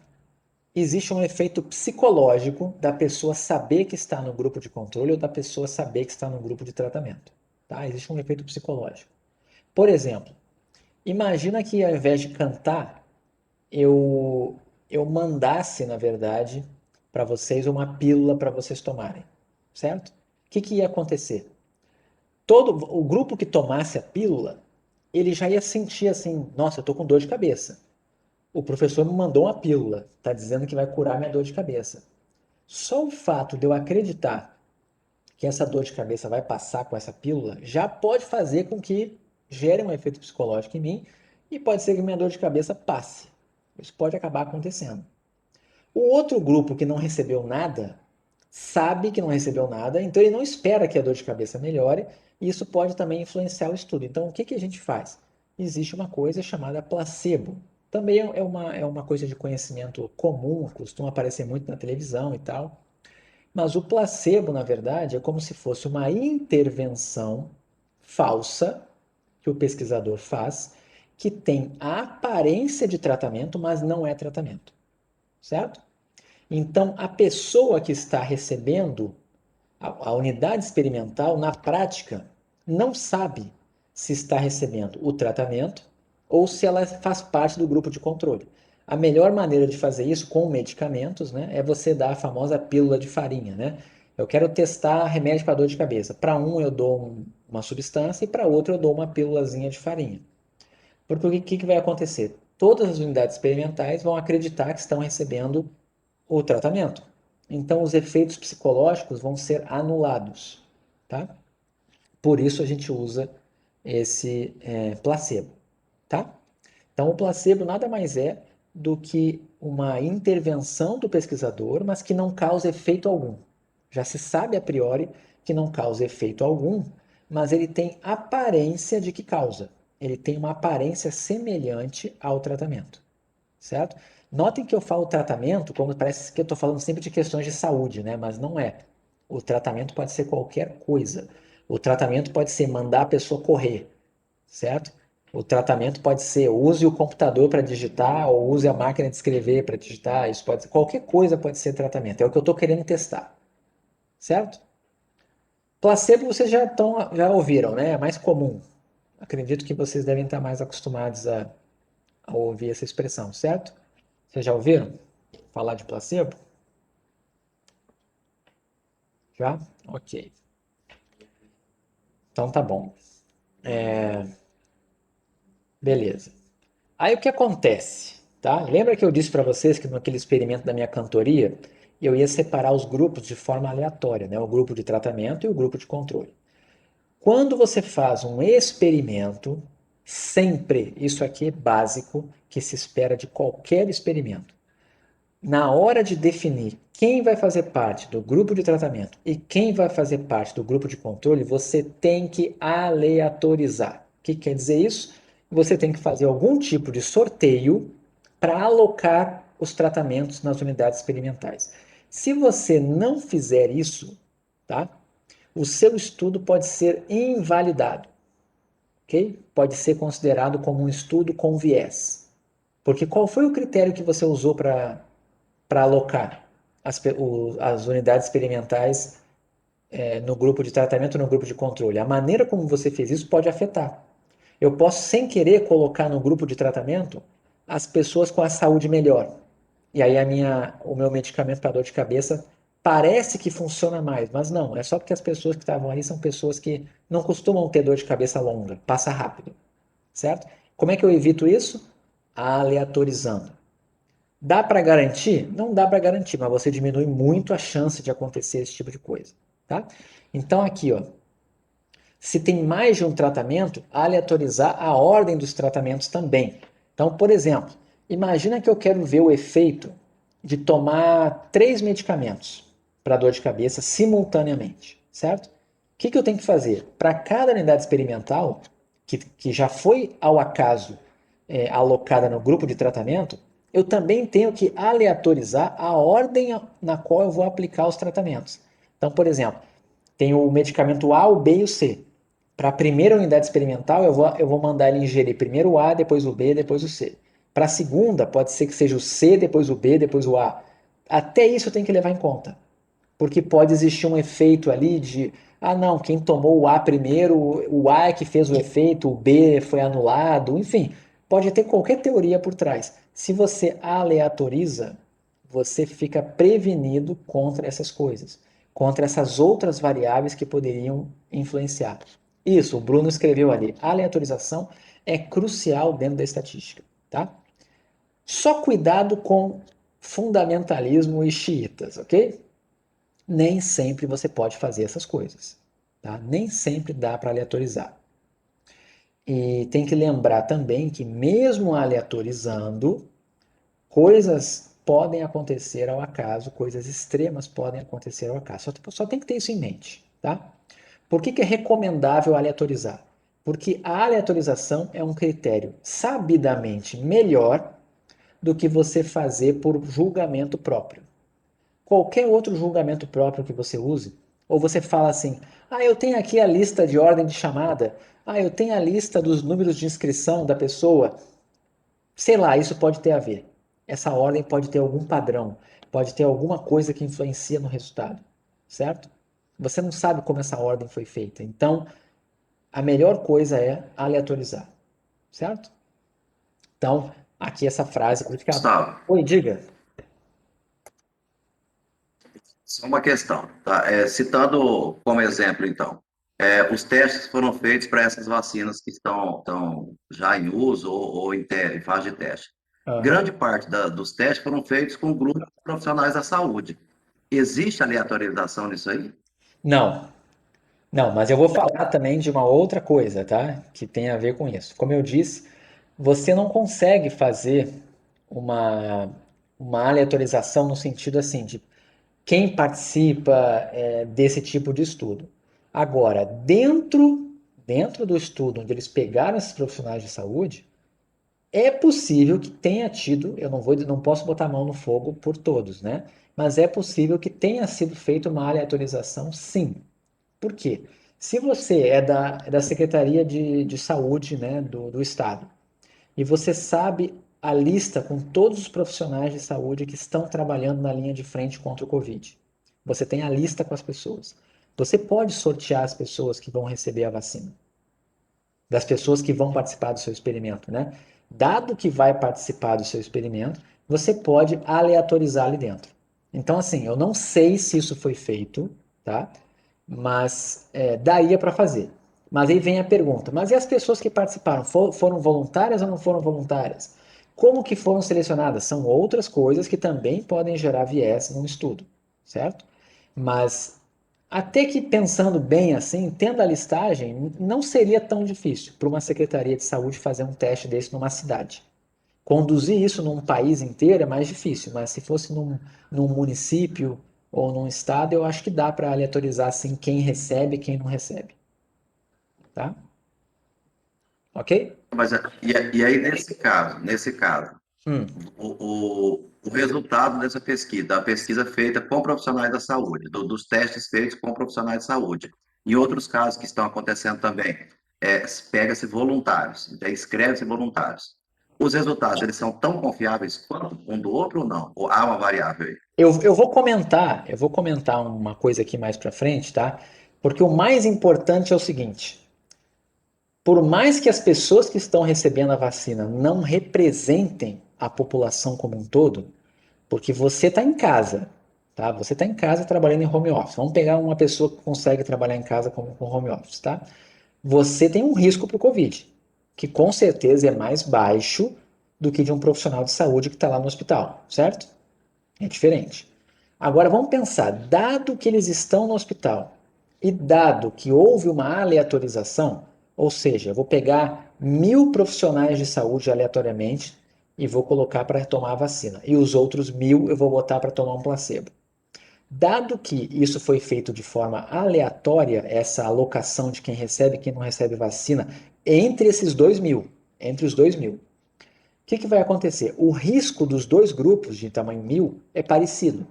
Existe um efeito psicológico da pessoa saber que está no grupo de controle ou da pessoa saber que está no grupo de tratamento. Tá? Existe um efeito psicológico. Por exemplo, imagina que ao invés de cantar, eu, eu mandasse, na verdade, para vocês uma pílula para vocês tomarem. Certo? O que ia acontecer? Todo o grupo que tomasse a pílula, ele já ia sentir assim, nossa, eu estou com dor de cabeça. O professor me mandou uma pílula, está dizendo que vai curar minha dor de cabeça. Só o fato de eu acreditar que essa dor de cabeça vai passar com essa pílula já pode fazer com que gere um efeito psicológico em mim e pode ser que minha dor de cabeça passe. Isso pode acabar acontecendo. O outro grupo que não recebeu nada sabe que não recebeu nada, então ele não espera que a dor de cabeça melhore, e isso pode também influenciar o estudo. Então, o que que a gente faz? Existe uma coisa chamada placebo. Também é uma coisa de conhecimento comum, costuma aparecer muito na televisão e tal. Mas o placebo, na verdade, é como se fosse uma intervenção falsa que o pesquisador faz, que tem a aparência de tratamento, mas não é tratamento, certo? Então, a pessoa que está recebendo a unidade experimental, na prática, não sabe se está recebendo o tratamento ou se ela faz parte do grupo de controle. A melhor maneira de fazer isso com medicamentos, né, é você dar a famosa pílula de farinha, né? Eu quero testar remédio para dor de cabeça. Para um eu dou uma substância e para outro eu dou uma pílulazinha de farinha. Porque o que vai acontecer? Todas as unidades experimentais vão acreditar que estão recebendo o tratamento. Então, os efeitos psicológicos vão ser anulados, tá? Por isso a gente usa esse placebo, tá? Então, o placebo nada mais é do que uma intervenção do pesquisador, mas que não causa efeito algum. Já se sabe a priori que não causa efeito algum, mas ele tem aparência de que causa. Ele tem uma aparência semelhante ao tratamento, certo? Notem que eu falo tratamento como parece que eu estou falando sempre de questões de saúde, né? Mas não é. O tratamento pode ser qualquer coisa. O tratamento pode ser mandar a pessoa correr, certo? O tratamento pode ser use o computador para digitar ou use a máquina de escrever para digitar. Isso pode ser, qualquer coisa pode ser tratamento. É o que eu estou querendo testar, certo? Placebo vocês já ouviram, né? É mais comum. Acredito que vocês devem estar mais acostumados a ouvir essa expressão, certo? Vocês já ouviram falar de placebo? Já? Ok. Então tá bom. Beleza. Aí o que acontece, tá? Lembra que eu disse para vocês que naquele experimento da minha cantoria, eu ia separar os grupos de forma aleatória, né? O grupo de tratamento e o grupo de controle. Quando você faz um experimento, sempre, isso aqui é básico, que se espera de qualquer experimento. Na hora de definir quem vai fazer parte do grupo de tratamento e quem vai fazer parte do grupo de controle, você tem que aleatorizar. O que quer dizer isso? Você tem que fazer algum tipo de sorteio para alocar os tratamentos nas unidades experimentais. Se você não fizer isso, tá? O seu estudo pode ser invalidado, ok? Pode ser considerado como um estudo com viés. Porque qual foi o critério que você usou para alocar as unidades experimentais no grupo de tratamento ou no grupo de controle? A maneira como você fez isso pode afetar. Eu posso, sem querer, colocar no grupo de tratamento as pessoas com a saúde melhor. E aí o meu medicamento para dor de cabeça parece que funciona mais, mas não, é só porque as pessoas que estavam aí são pessoas que não costumam ter dor de cabeça longa, passa rápido, certo? Como é que eu evito isso? Aleatorizando. Dá para garantir? Não dá para garantir, mas você diminui muito a chance de acontecer esse tipo de coisa, tá? Então aqui, ó, se tem mais de um tratamento, aleatorizar a ordem dos tratamentos também. Então, por exemplo, imagina que eu quero ver o efeito de tomar 3 medicamentos para dor de cabeça simultaneamente, certo? O que eu tenho que fazer? Para cada unidade experimental, que já foi ao acaso alocada no grupo de tratamento, eu também tenho que aleatorizar a ordem na qual eu vou aplicar os tratamentos. Então, por exemplo, tem o medicamento A, o B e o C. Para a primeira unidade experimental, eu vou mandar ele ingerir primeiro o A, depois o B, depois o C. Para a segunda, pode ser que seja o C, depois o B, depois o A. Até isso tem que levar em conta. Porque pode existir um efeito ali de, ah não, quem tomou o A primeiro, o A é que fez o efeito, o B foi anulado, enfim, pode ter qualquer teoria por trás. Se você aleatoriza, você fica prevenido contra essas coisas, contra essas outras variáveis que poderiam influenciar. Isso, o Bruno escreveu ali, aleatorização é crucial dentro da estatística, tá? Só cuidado com fundamentalismo e xiitas, ok? Nem sempre você pode fazer essas coisas. Tá? Nem sempre dá para aleatorizar. E tem que lembrar também que, mesmo aleatorizando, coisas podem acontecer ao acaso, coisas extremas podem acontecer ao acaso. Só tem que ter isso em mente. Tá? Por que é recomendável aleatorizar? Porque a aleatorização é um critério sabidamente melhor do que você fazer por julgamento próprio. Qualquer outro julgamento próprio que você use, ou você fala assim: ah, eu tenho aqui a lista de ordem de chamada, ah, eu tenho a lista dos números de inscrição da pessoa, sei lá, isso pode ter a ver. Essa ordem pode ter algum padrão, pode ter alguma coisa que influencia no resultado, certo? Você não sabe como essa ordem foi feita, então a melhor coisa é aleatorizar, certo? Então, aqui essa frase pode ficar. Gustavo, Oi, diga. só uma questão, tá? Citando como exemplo, então, os testes foram feitos para essas vacinas que estão já em uso ou em fase de teste. Aham. Grande parte dos testes foram feitos com grupos de profissionais da saúde. Existe aleatorização nisso aí? Não, não, mas eu vou falar também de uma outra coisa, tá? Que tem a ver com isso. Como eu disse, você não consegue fazer uma, uma aleatorização no sentido assim de quem participa desse tipo de estudo. Agora, dentro do estudo onde eles pegaram esses profissionais de saúde, é possível que tenha tido, não posso botar a mão no fogo por todos, né? Mas é possível que tenha sido feita uma aleatorização, sim. Por quê? Se você é da Secretaria de Saúde, né, do Estado, e você sabe a lista com todos os profissionais de saúde que estão trabalhando na linha de frente contra o Covid, você tem a lista com as pessoas. Você pode sortear as pessoas que vão receber a vacina, das pessoas que vão participar do seu experimento, né? Dado que vai participar do seu experimento, você pode aleatorizar ali dentro. Então, assim, eu não sei se isso foi feito, tá? Mas daria para fazer. Mas aí vem a pergunta: mas e as pessoas que participaram? Foram voluntárias ou não foram voluntárias? Como que foram selecionadas? São outras coisas que também podem gerar viés num estudo, certo? Mas até que pensando bem assim, tendo a listagem, não seria tão difícil para uma secretaria de saúde fazer um teste desse numa cidade. Conduzir isso num país inteiro é mais difícil, mas se fosse num município ou num estado, eu acho que dá para aleatorizar assim quem recebe e quem não recebe, tá? Ok? Mas, e aí, nesse caso, Hum. o resultado dessa pesquisa, da pesquisa feita com profissionais da saúde, dos testes feitos com profissionais de saúde. Em outros casos que estão acontecendo também, pega-se voluntários, então escreve-se voluntários. Os resultados, eles são tão confiáveis quanto um do outro ou não? Ou há uma variável aí? Eu vou comentar uma coisa aqui mais para frente, tá? Porque o mais importante é o seguinte: por mais que as pessoas que estão recebendo a vacina não representem a população como um todo, porque você está em casa, tá? Você está em casa trabalhando em home office. Vamos pegar uma pessoa que consegue trabalhar em casa com home office, tá? Você tem um risco para o Covid, que com certeza é mais baixo do que de um profissional de saúde que está lá no hospital, certo? É diferente. Agora vamos pensar, dado que eles estão no hospital e dado que houve uma aleatorização, ou seja, eu vou pegar 1.000 profissionais de saúde aleatoriamente e vou colocar para tomar a vacina, e os outros 1.000 eu vou botar para tomar um placebo. Dado que isso foi feito de forma aleatória, essa alocação de quem recebe e quem não recebe vacina, entre esses 2.000, entre os 2.000, o que vai acontecer? O risco dos dois grupos de tamanho 1.000 é parecido.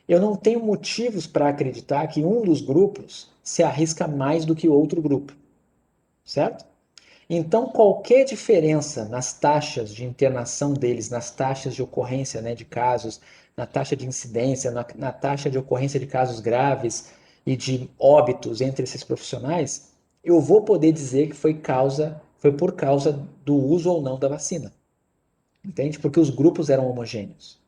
Eu não tenho motivos para acreditar que um dos grupos se arrisca mais do que o outro grupo, certo? Então, qualquer diferença nas taxas de internação deles, nas taxas de ocorrência, né, de casos, na taxa de incidência, na taxa de ocorrência de casos graves e de óbitos entre esses profissionais, eu vou poder dizer que foi por causa do uso ou não da vacina. Entende? Porque os grupos eram homogêneos.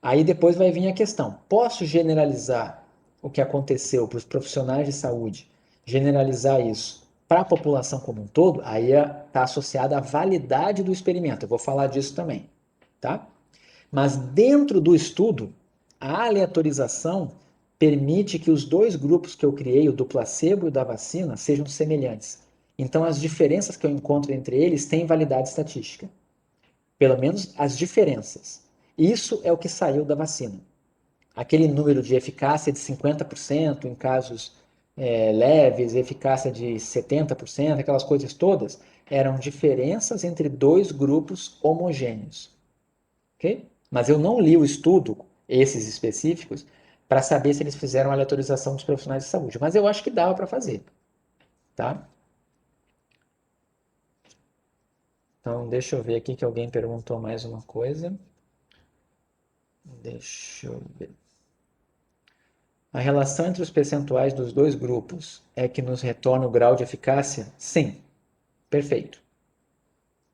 Aí depois vai vir a questão: posso generalizar o que aconteceu para os profissionais de saúde, generalizar isso para a população como um todo? Aí está associada à validade do experimento. Eu vou falar disso também, tá? Mas dentro do estudo, a aleatorização permite que os dois grupos que eu criei, o do placebo e o da vacina, sejam semelhantes. Então, as diferenças que eu encontro entre eles têm validade estatística. Pelo menos as diferenças. Isso é o que saiu da vacina. Aquele número de eficácia de 50% em casos leves, eficácia de 70%, aquelas coisas todas, eram diferenças entre dois grupos homogêneos. Okay? Mas eu não li o estudo, esses específicos, para saber se eles fizeram a aleatorização dos profissionais de saúde. Mas eu acho que dava para fazer. Tá? Então, deixa eu ver aqui que alguém perguntou mais uma coisa. Deixa eu ver. A relação entre os percentuais dos dois grupos é que nos retorna o grau de eficácia? Sim, perfeito.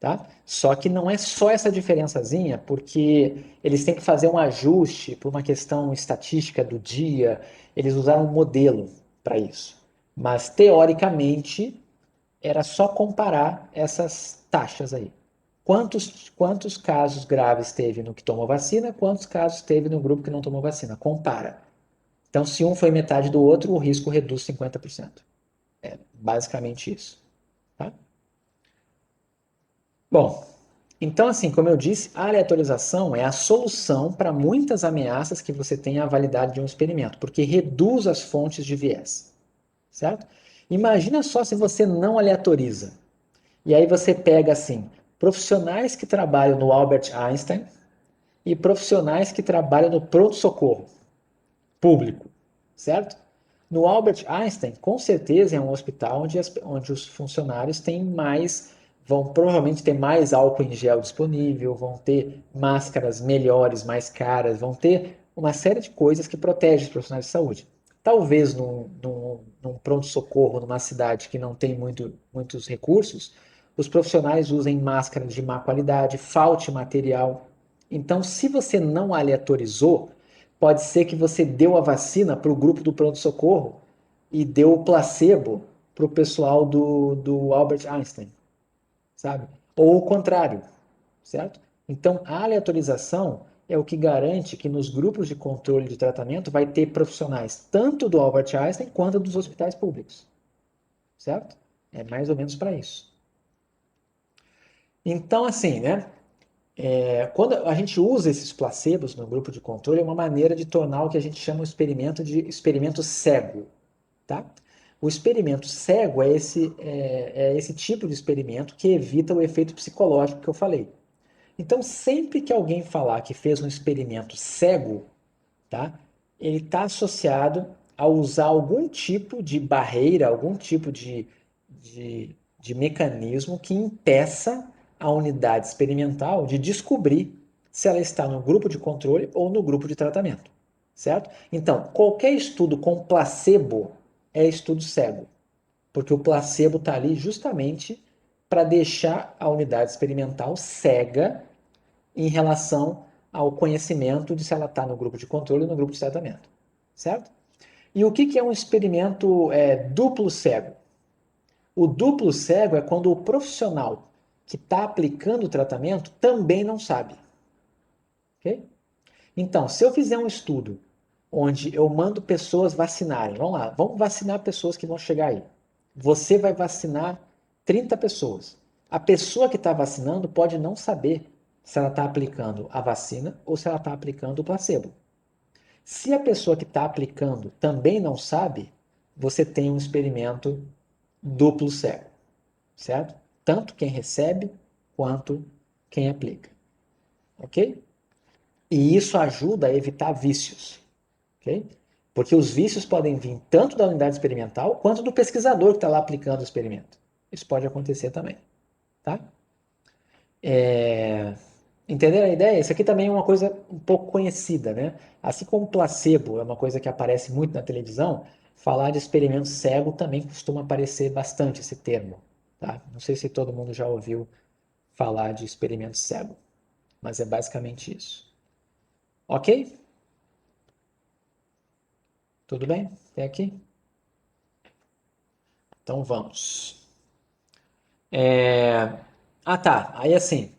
Tá? Só que não é só essa diferençazinha, porque eles têm que fazer um ajuste por uma questão estatística do dia, eles usaram um modelo para isso. Mas, teoricamente, era só comparar essas taxas aí. Quantos casos graves teve no que tomou vacina, quantos casos teve no grupo que não tomou vacina? Compara. Então, se um foi metade do outro, o risco reduz 50%. É basicamente isso. Tá? Bom, então, assim, como eu disse, a aleatorização é a solução para muitas ameaças que você tem à validade de um experimento, porque reduz as fontes de viés. Certo? Imagina só se você não aleatoriza. E aí você pega, assim, profissionais que trabalham no Albert Einstein e profissionais que trabalham no pronto-socorro público, certo? No Albert Einstein, com certeza é um hospital onde os funcionários têm mais, vão provavelmente ter mais álcool em gel disponível, vão ter máscaras melhores, mais caras, vão ter uma série de coisas que protegem os profissionais de saúde. Talvez num pronto-socorro, numa cidade que não tem muitos recursos, os profissionais usem máscaras de má qualidade, falte material. Então, se você não aleatorizou, pode ser que você deu a vacina para o grupo do pronto-socorro e deu o placebo para o pessoal do Albert Einstein, sabe? Ou o contrário, certo? Então, a aleatorização é o que garante que nos grupos de controle de tratamento vai ter profissionais tanto do Albert Einstein quanto dos hospitais públicos, certo? É mais ou menos para isso. Então, assim, né? Quando a gente usa esses placebos no grupo de controle, é uma maneira de tornar o que a gente chama o experimento de experimento cego. Tá? O experimento cego é esse tipo de experimento que evita o efeito psicológico que eu falei. Então, sempre que alguém falar que fez um experimento cego, tá? Ele está associado a usar algum tipo de barreira, algum tipo de mecanismo que impeça a unidade experimental de descobrir se ela está no grupo de controle ou no grupo de tratamento, certo? Então, qualquer estudo com placebo é estudo cego, porque o placebo está ali justamente para deixar a unidade experimental cega em relação ao conhecimento de se ela está no grupo de controle ou no grupo de tratamento, certo? E o que é um experimento duplo cego? O duplo cego é quando o profissional que está aplicando o tratamento também não sabe. Ok? Então, se eu fizer um estudo onde eu mando pessoas vacinarem, vamos lá, vamos vacinar pessoas que vão chegar aí. Você vai vacinar 30 pessoas. A pessoa que está vacinando pode não saber se ela está aplicando a vacina ou se ela está aplicando o placebo. Se a pessoa que está aplicando também não sabe, você tem um experimento duplo cego, certo? Tanto quem recebe quanto quem aplica, ok? E isso ajuda a evitar vícios, ok? Porque os vícios podem vir tanto da unidade experimental quanto do pesquisador que está lá aplicando o experimento. Isso pode acontecer também, tá? Entenderam a ideia? Isso aqui também é uma coisa um pouco conhecida, né? Assim como placebo é uma coisa que aparece muito na televisão, falar de experimento cego também costuma aparecer bastante esse termo, tá? Não sei se todo mundo já ouviu falar de experimento cego, mas é basicamente isso. Ok? Tudo bem? Até aqui? Então vamos. Ah, tá. Aí assim,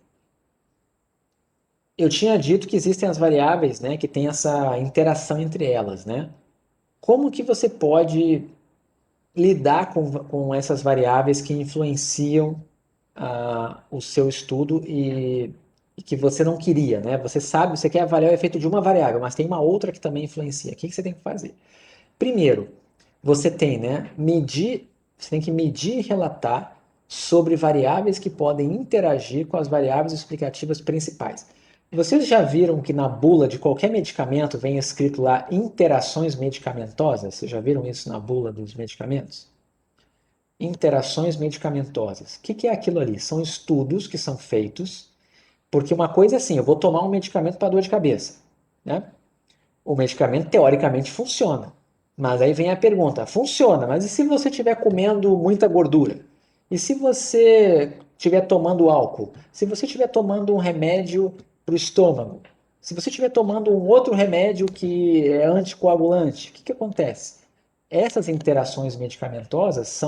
eu tinha dito que existem as variáveis, né, que tem essa interação entre elas, né? Como que você pode lidar com essas variáveis que influenciam o seu estudo e que você não queria, né? Você sabe, você quer avaliar o efeito de uma variável, mas tem uma outra que também influencia. O que você tem que fazer? Primeiro, você tem, né, você tem que medir e relatar sobre variáveis que podem interagir com as variáveis explicativas principais. Vocês já viram que na bula de qualquer medicamento vem escrito lá interações medicamentosas? Vocês já viram isso na bula dos medicamentos? Interações medicamentosas. O que é aquilo ali? São estudos que são feitos, porque uma coisa é assim, eu vou tomar um medicamento para dor de cabeça, né? O medicamento teoricamente funciona. Mas aí vem a pergunta: funciona, mas e se você estiver comendo muita gordura? E se você estiver tomando álcool? Se você estiver tomando um remédio para o estômago? Se você estiver tomando um outro remédio que é anticoagulante? O que acontece? Essas interações medicamentosas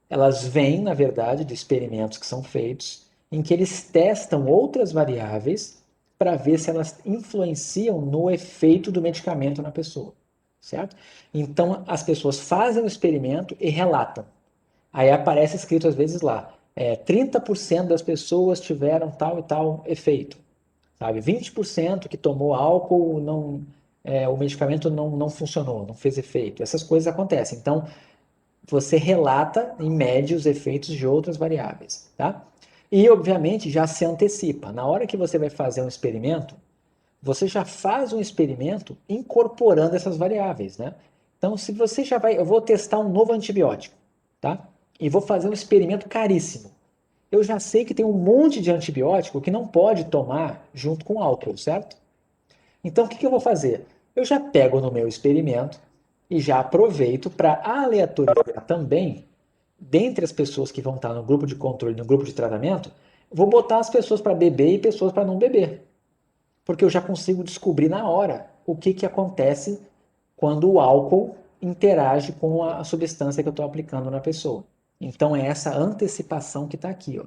elas vêm, na verdade, de experimentos que são feitos em que eles testam outras variáveis para ver se elas influenciam no efeito do medicamento na pessoa, certo? Então, as pessoas fazem o experimento e relatam. Aí aparece escrito às vezes lá, 30% das pessoas tiveram tal e tal efeito, sabe? 20% que tomou álcool, o medicamento não funcionou, não fez efeito. Essas coisas acontecem. Então, você relata, em média, os efeitos de outras variáveis, tá? E, obviamente, já se antecipa. Na hora que você vai fazer um experimento, você já faz um experimento incorporando essas variáveis, né? Então, se você já vai, eu vou testar um novo antibiótico, tá? E vou fazer um experimento caríssimo. Eu já sei que tem um monte de antibiótico que não pode tomar junto com álcool, certo? Então, o que eu vou fazer? Eu já pego no meu experimento e já aproveito para aleatorizar também, dentre as pessoas que vão estar no grupo de controle, no grupo de tratamento, vou botar as pessoas para beber e pessoas para não beber. Porque eu já consigo descobrir na hora o que acontece quando o álcool interage com a substância que eu estou aplicando na pessoa. Então é essa antecipação que está aqui, ó,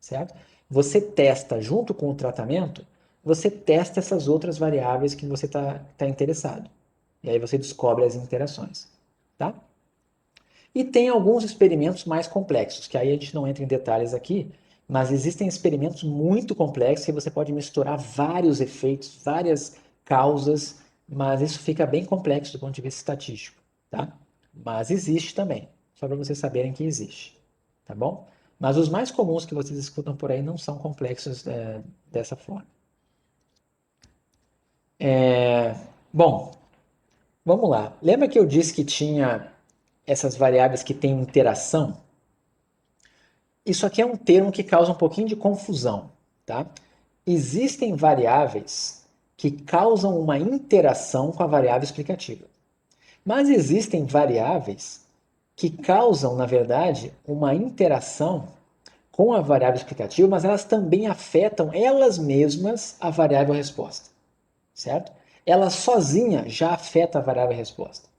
certo? Você testa junto com o tratamento, você testa essas outras variáveis que você tá interessado. E aí você descobre as interações, tá? E tem alguns experimentos mais complexos, que aí a gente não entra em detalhes aqui, mas existem experimentos muito complexos que você pode misturar vários efeitos, várias causas, mas isso fica bem complexo do ponto de vista estatístico, tá? Mas existe também, só para vocês saberem que existe, tá bom? Mas os mais comuns que vocês escutam por aí não são complexos dessa forma. Bom, vamos lá. Lembra que eu disse que tinha essas variáveis que têm interação? Isso aqui é um termo que causa um pouquinho de confusão, tá? Existem variáveis que causam uma interação com a variável explicativa. Mas existem variáveis que causam, na verdade, uma interação com a variável explicativa, mas elas também afetam elas mesmas a variável resposta, certo? Ela sozinha já afeta a variável resposta.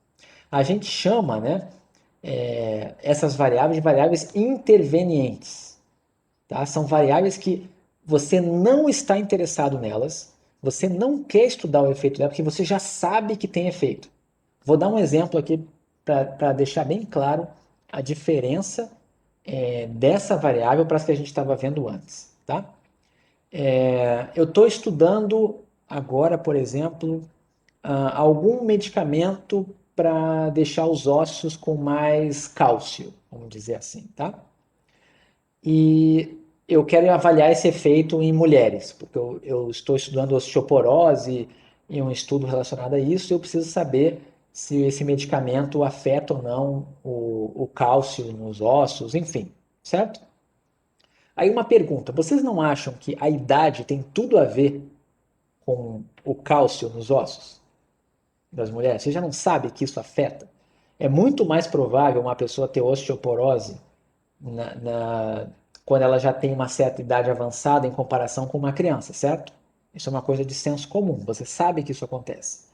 A gente chama, né, essas variáveis de variáveis intervenientes. tá? São variáveis que você não está interessado nelas, você não quer estudar o efeito dela, porque você já sabe que tem efeito. Vou dar um exemplo aqui para deixar bem claro a diferença dessa variável para as que a gente estava vendo antes, tá? Eu estou estudando agora, por exemplo, algum medicamento para deixar os ossos com mais cálcio, vamos dizer assim, tá? E eu quero avaliar esse efeito em mulheres, porque eu estou estudando osteoporose e um estudo relacionado a isso, e eu preciso saber se esse medicamento afeta ou não o cálcio nos ossos, enfim, certo? Aí uma pergunta, vocês não acham que a idade tem tudo a ver com o cálcio nos ossos das mulheres? Você já não sabe que isso afeta? É muito mais provável uma pessoa ter osteoporose na, na, quando ela já tem uma certa idade avançada em comparação com uma criança, certo? Isso é uma coisa de senso comum, você sabe que isso acontece.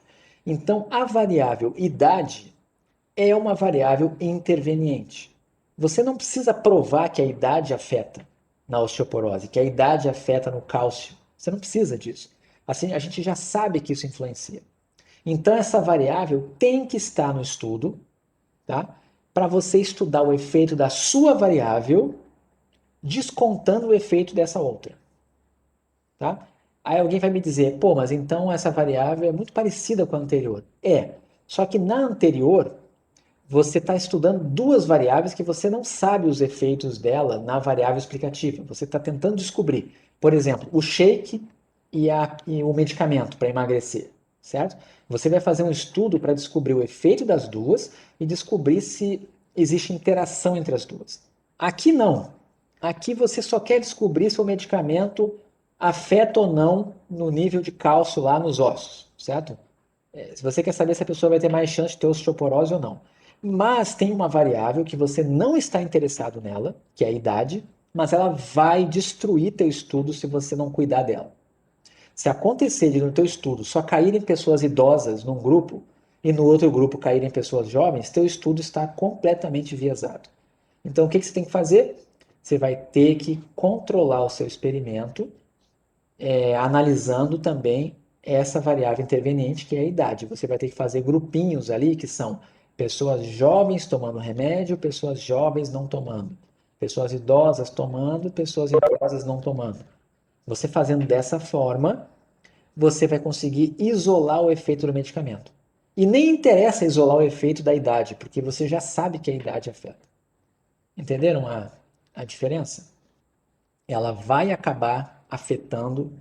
Então, a variável idade é uma variável interveniente. Você não precisa provar que a idade afeta na osteoporose, que a idade afeta no cálcio. Você não precisa disso. Assim, a gente já sabe que isso influencia. Então, essa variável tem que estar no estudo, tá? Para você estudar o efeito da sua variável descontando o efeito dessa outra, tá? Aí alguém vai me dizer, pô, mas então essa variável é muito parecida com a anterior. É, só que na anterior você está estudando duas variáveis que você não sabe os efeitos dela na variável explicativa. Você está tentando descobrir, por exemplo, o shake e o medicamento para emagrecer, certo? Você vai fazer um estudo para descobrir o efeito das duas e descobrir se existe interação entre as duas. Aqui não. Aqui você só quer descobrir se o medicamento afeta ou não no nível de cálcio lá nos ossos, certo? Se você quer saber se a pessoa vai ter mais chance de ter osteoporose ou não. Mas tem uma variável que você não está interessado nela, que é a idade, mas ela vai destruir teu estudo se você não cuidar dela. Se acontecer de no teu estudo só caírem pessoas idosas num grupo e no outro grupo caírem pessoas jovens, teu estudo está completamente viesado. Então o que você tem que fazer? Você vai ter que controlar o seu experimento, analisando também essa variável interveniente, que é a idade. Você vai ter que fazer grupinhos ali, que são pessoas jovens tomando remédio, pessoas jovens não tomando, pessoas idosas tomando, pessoas idosas não tomando. Você fazendo dessa forma, você vai conseguir isolar o efeito do medicamento. E nem interessa isolar o efeito da idade, porque você já sabe que a idade afeta. Entenderam a diferença? Ela vai acabar afetando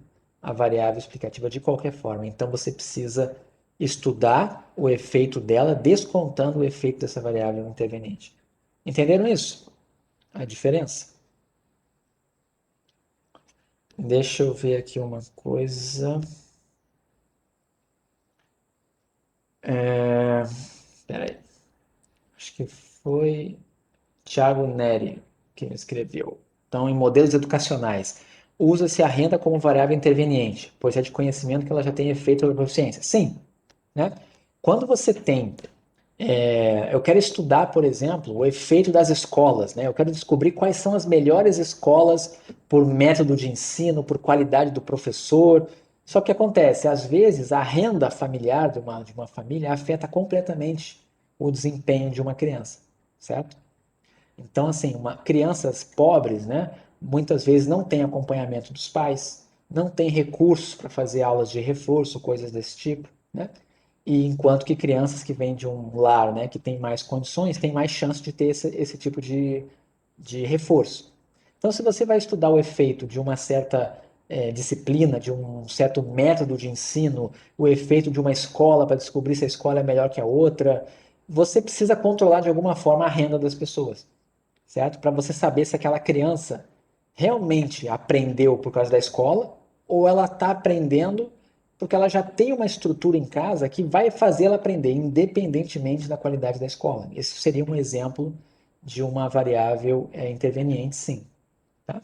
a variável explicativa de qualquer forma. Então você precisa estudar o efeito dela, descontando o efeito dessa variável interveniente. Entenderam isso? A diferença? Deixa eu ver aqui uma coisa. Espera aí. Acho que foi Thiago Neri que me escreveu. Então, em modelos educacionais, usa-se a renda como variável interveniente, pois é de conhecimento que ela já tem efeito sobre a proficiência. Sim, né? Quando você tem, eu quero estudar, por exemplo, o efeito das escolas, né? Eu quero descobrir quais são as melhores escolas por método de ensino, por qualidade do professor. Só que acontece, às vezes, a renda familiar de uma família afeta completamente o desempenho de uma criança, certo? Então, assim, crianças pobres, né, muitas vezes não têm acompanhamento dos pais, não têm recursos para fazer aulas de reforço, coisas desse tipo, né? E enquanto que crianças que vêm de um lar, né, que tem mais condições, têm mais chance de ter esse tipo de reforço. Então, se você vai estudar o efeito de uma certa disciplina, de um certo método de ensino, o efeito de uma escola para descobrir se a escola é melhor que a outra, você precisa controlar de alguma forma a renda das pessoas, certo? Para você saber se aquela criança realmente aprendeu por causa da escola ou ela está aprendendo porque ela já tem uma estrutura em casa que vai fazer ela aprender, independentemente da qualidade da escola. Esse seria um exemplo de uma variável interveniente, sim. Tá?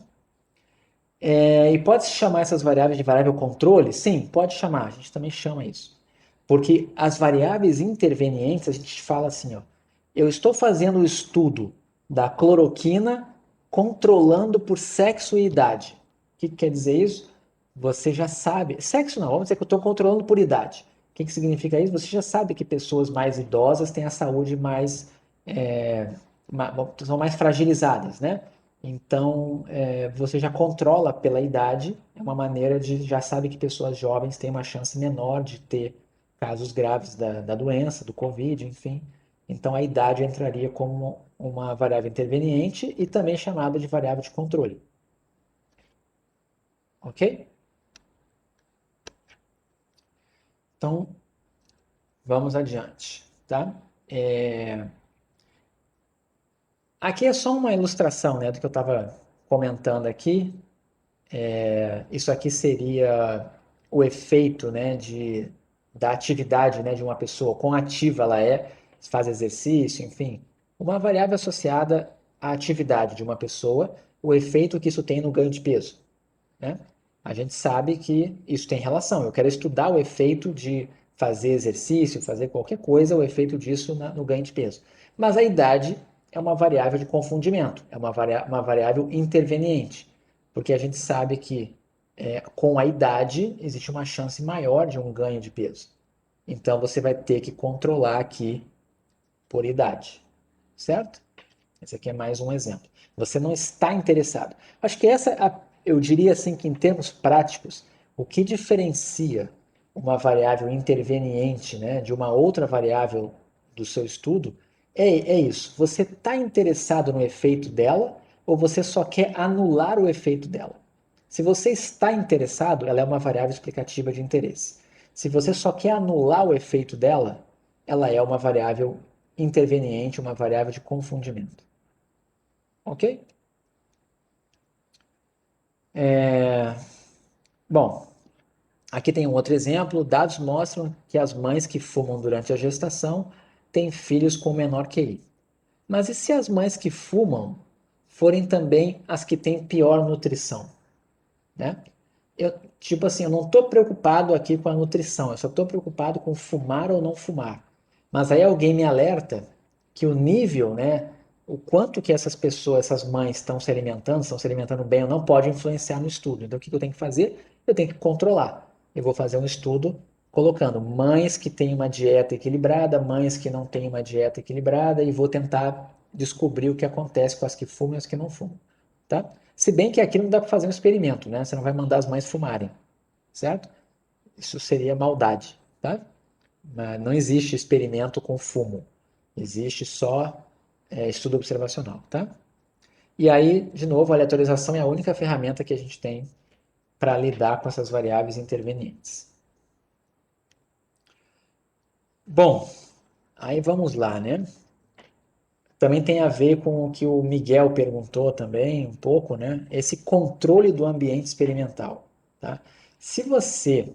E pode-se chamar essas variáveis de variável controle? Sim, pode chamar, a gente também chama isso. Porque as variáveis intervenientes, a gente fala assim, ó, eu estou fazendo o estudo da cloroquina controlando por sexo e idade. O que quer dizer isso? Você já sabe. Sexo não, vamos dizer que eu estou controlando por idade. O que significa isso? Você já sabe que pessoas mais idosas têm a saúde mais. É, são mais fragilizadas, né? Então, você já controla pela idade, é uma maneira de. Já sabe que pessoas jovens têm uma chance menor de ter casos graves da doença, do Covid, enfim. Então, a idade entraria como uma variável interveniente e também chamada de variável de controle. Ok? Então, vamos adiante, tá? É... Aqui é só uma ilustração, né, do que eu estava comentando aqui. Isso aqui seria o efeito, né, da atividade, né, de uma pessoa. Quão ativa ela é, faz exercício, enfim. Uma variável associada à atividade de uma pessoa, o efeito que isso tem no ganho de peso, né? A gente sabe que isso tem relação. Eu quero estudar o efeito de fazer exercício, fazer qualquer coisa, o efeito disso no ganho de peso. Mas a idade é uma variável de confundimento, é uma variável interveniente, porque a gente sabe que com a idade existe uma chance maior de um ganho de peso. Então você vai ter que controlar aqui por idade, certo? Esse aqui é mais um exemplo. Você não está interessado. Acho que eu diria assim que em termos práticos, o que diferencia uma variável interveniente, né, de uma outra variável do seu estudo é isso. Você está interessado no efeito dela ou você só quer anular o efeito dela? Se você está interessado, ela é uma variável explicativa de interesse. Se você só quer anular o efeito dela, ela é uma variável interveniente, uma variável de confundimento. Ok? Bom, aqui tem um outro exemplo. Dados mostram que as mães que fumam durante a gestação têm filhos com menor QI. Mas e se as mães que fumam forem também as que têm pior nutrição, né? Tipo assim, eu não estou preocupado aqui com a nutrição, eu só estou preocupado com fumar ou não fumar. Mas aí alguém me alerta que o nível, né, o quanto que essas pessoas, essas mães estão se alimentando bem ou não, pode influenciar no estudo. Então o que eu tenho que fazer? Eu tenho que controlar. Eu vou fazer um estudo colocando mães que têm uma dieta equilibrada, mães que não têm uma dieta equilibrada e vou tentar descobrir o que acontece com as que fumam e as que não fumam, tá? Se bem que aqui não dá para fazer um experimento, né? Você não vai mandar as mães fumarem, certo? Isso seria maldade, tá? Mas não existe experimento com fumo. Existe só estudo observacional, tá? E aí, de novo, a aleatorização é a única ferramenta que a gente tem para lidar com essas variáveis intervenientes. Bom, aí vamos lá, né? Também tem a ver com o que o Miguel perguntou também, um pouco, né? Esse controle do ambiente experimental, tá? Se você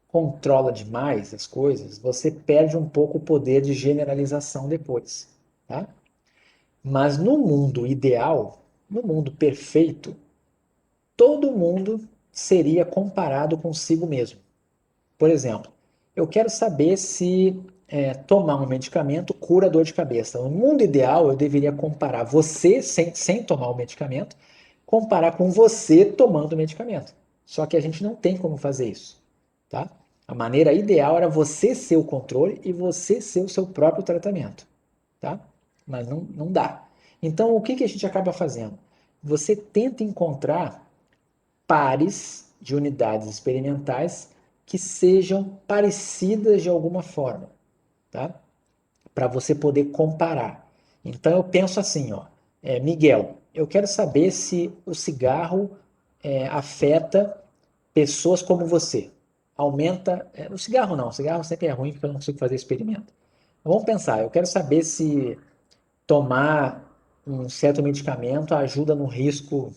controla demais as coisas, você perde um pouco o poder de generalização depois, tá? Mas no mundo ideal, no mundo perfeito, todo mundo seria comparado consigo mesmo. Por exemplo, eu quero saber se tomar um medicamento cura a dor de cabeça. No mundo ideal, eu deveria comparar você sem tomar o medicamento, comparar com você tomando o medicamento. Só que a gente não tem como fazer isso, tá? A maneira ideal era você ser o controle e você ser o seu próprio tratamento, tá? Mas não dá. Então, o que a gente acaba fazendo? Você tenta encontrar pares de unidades experimentais que sejam parecidas de alguma forma, tá? Para você poder comparar. Então eu penso assim, ó, Miguel, eu quero saber se o cigarro afeta pessoas como você. Aumenta. O cigarro não, o cigarro sempre é ruim porque eu não consigo fazer experimento. Vamos pensar, eu quero saber se tomar um certo medicamento ajuda no risco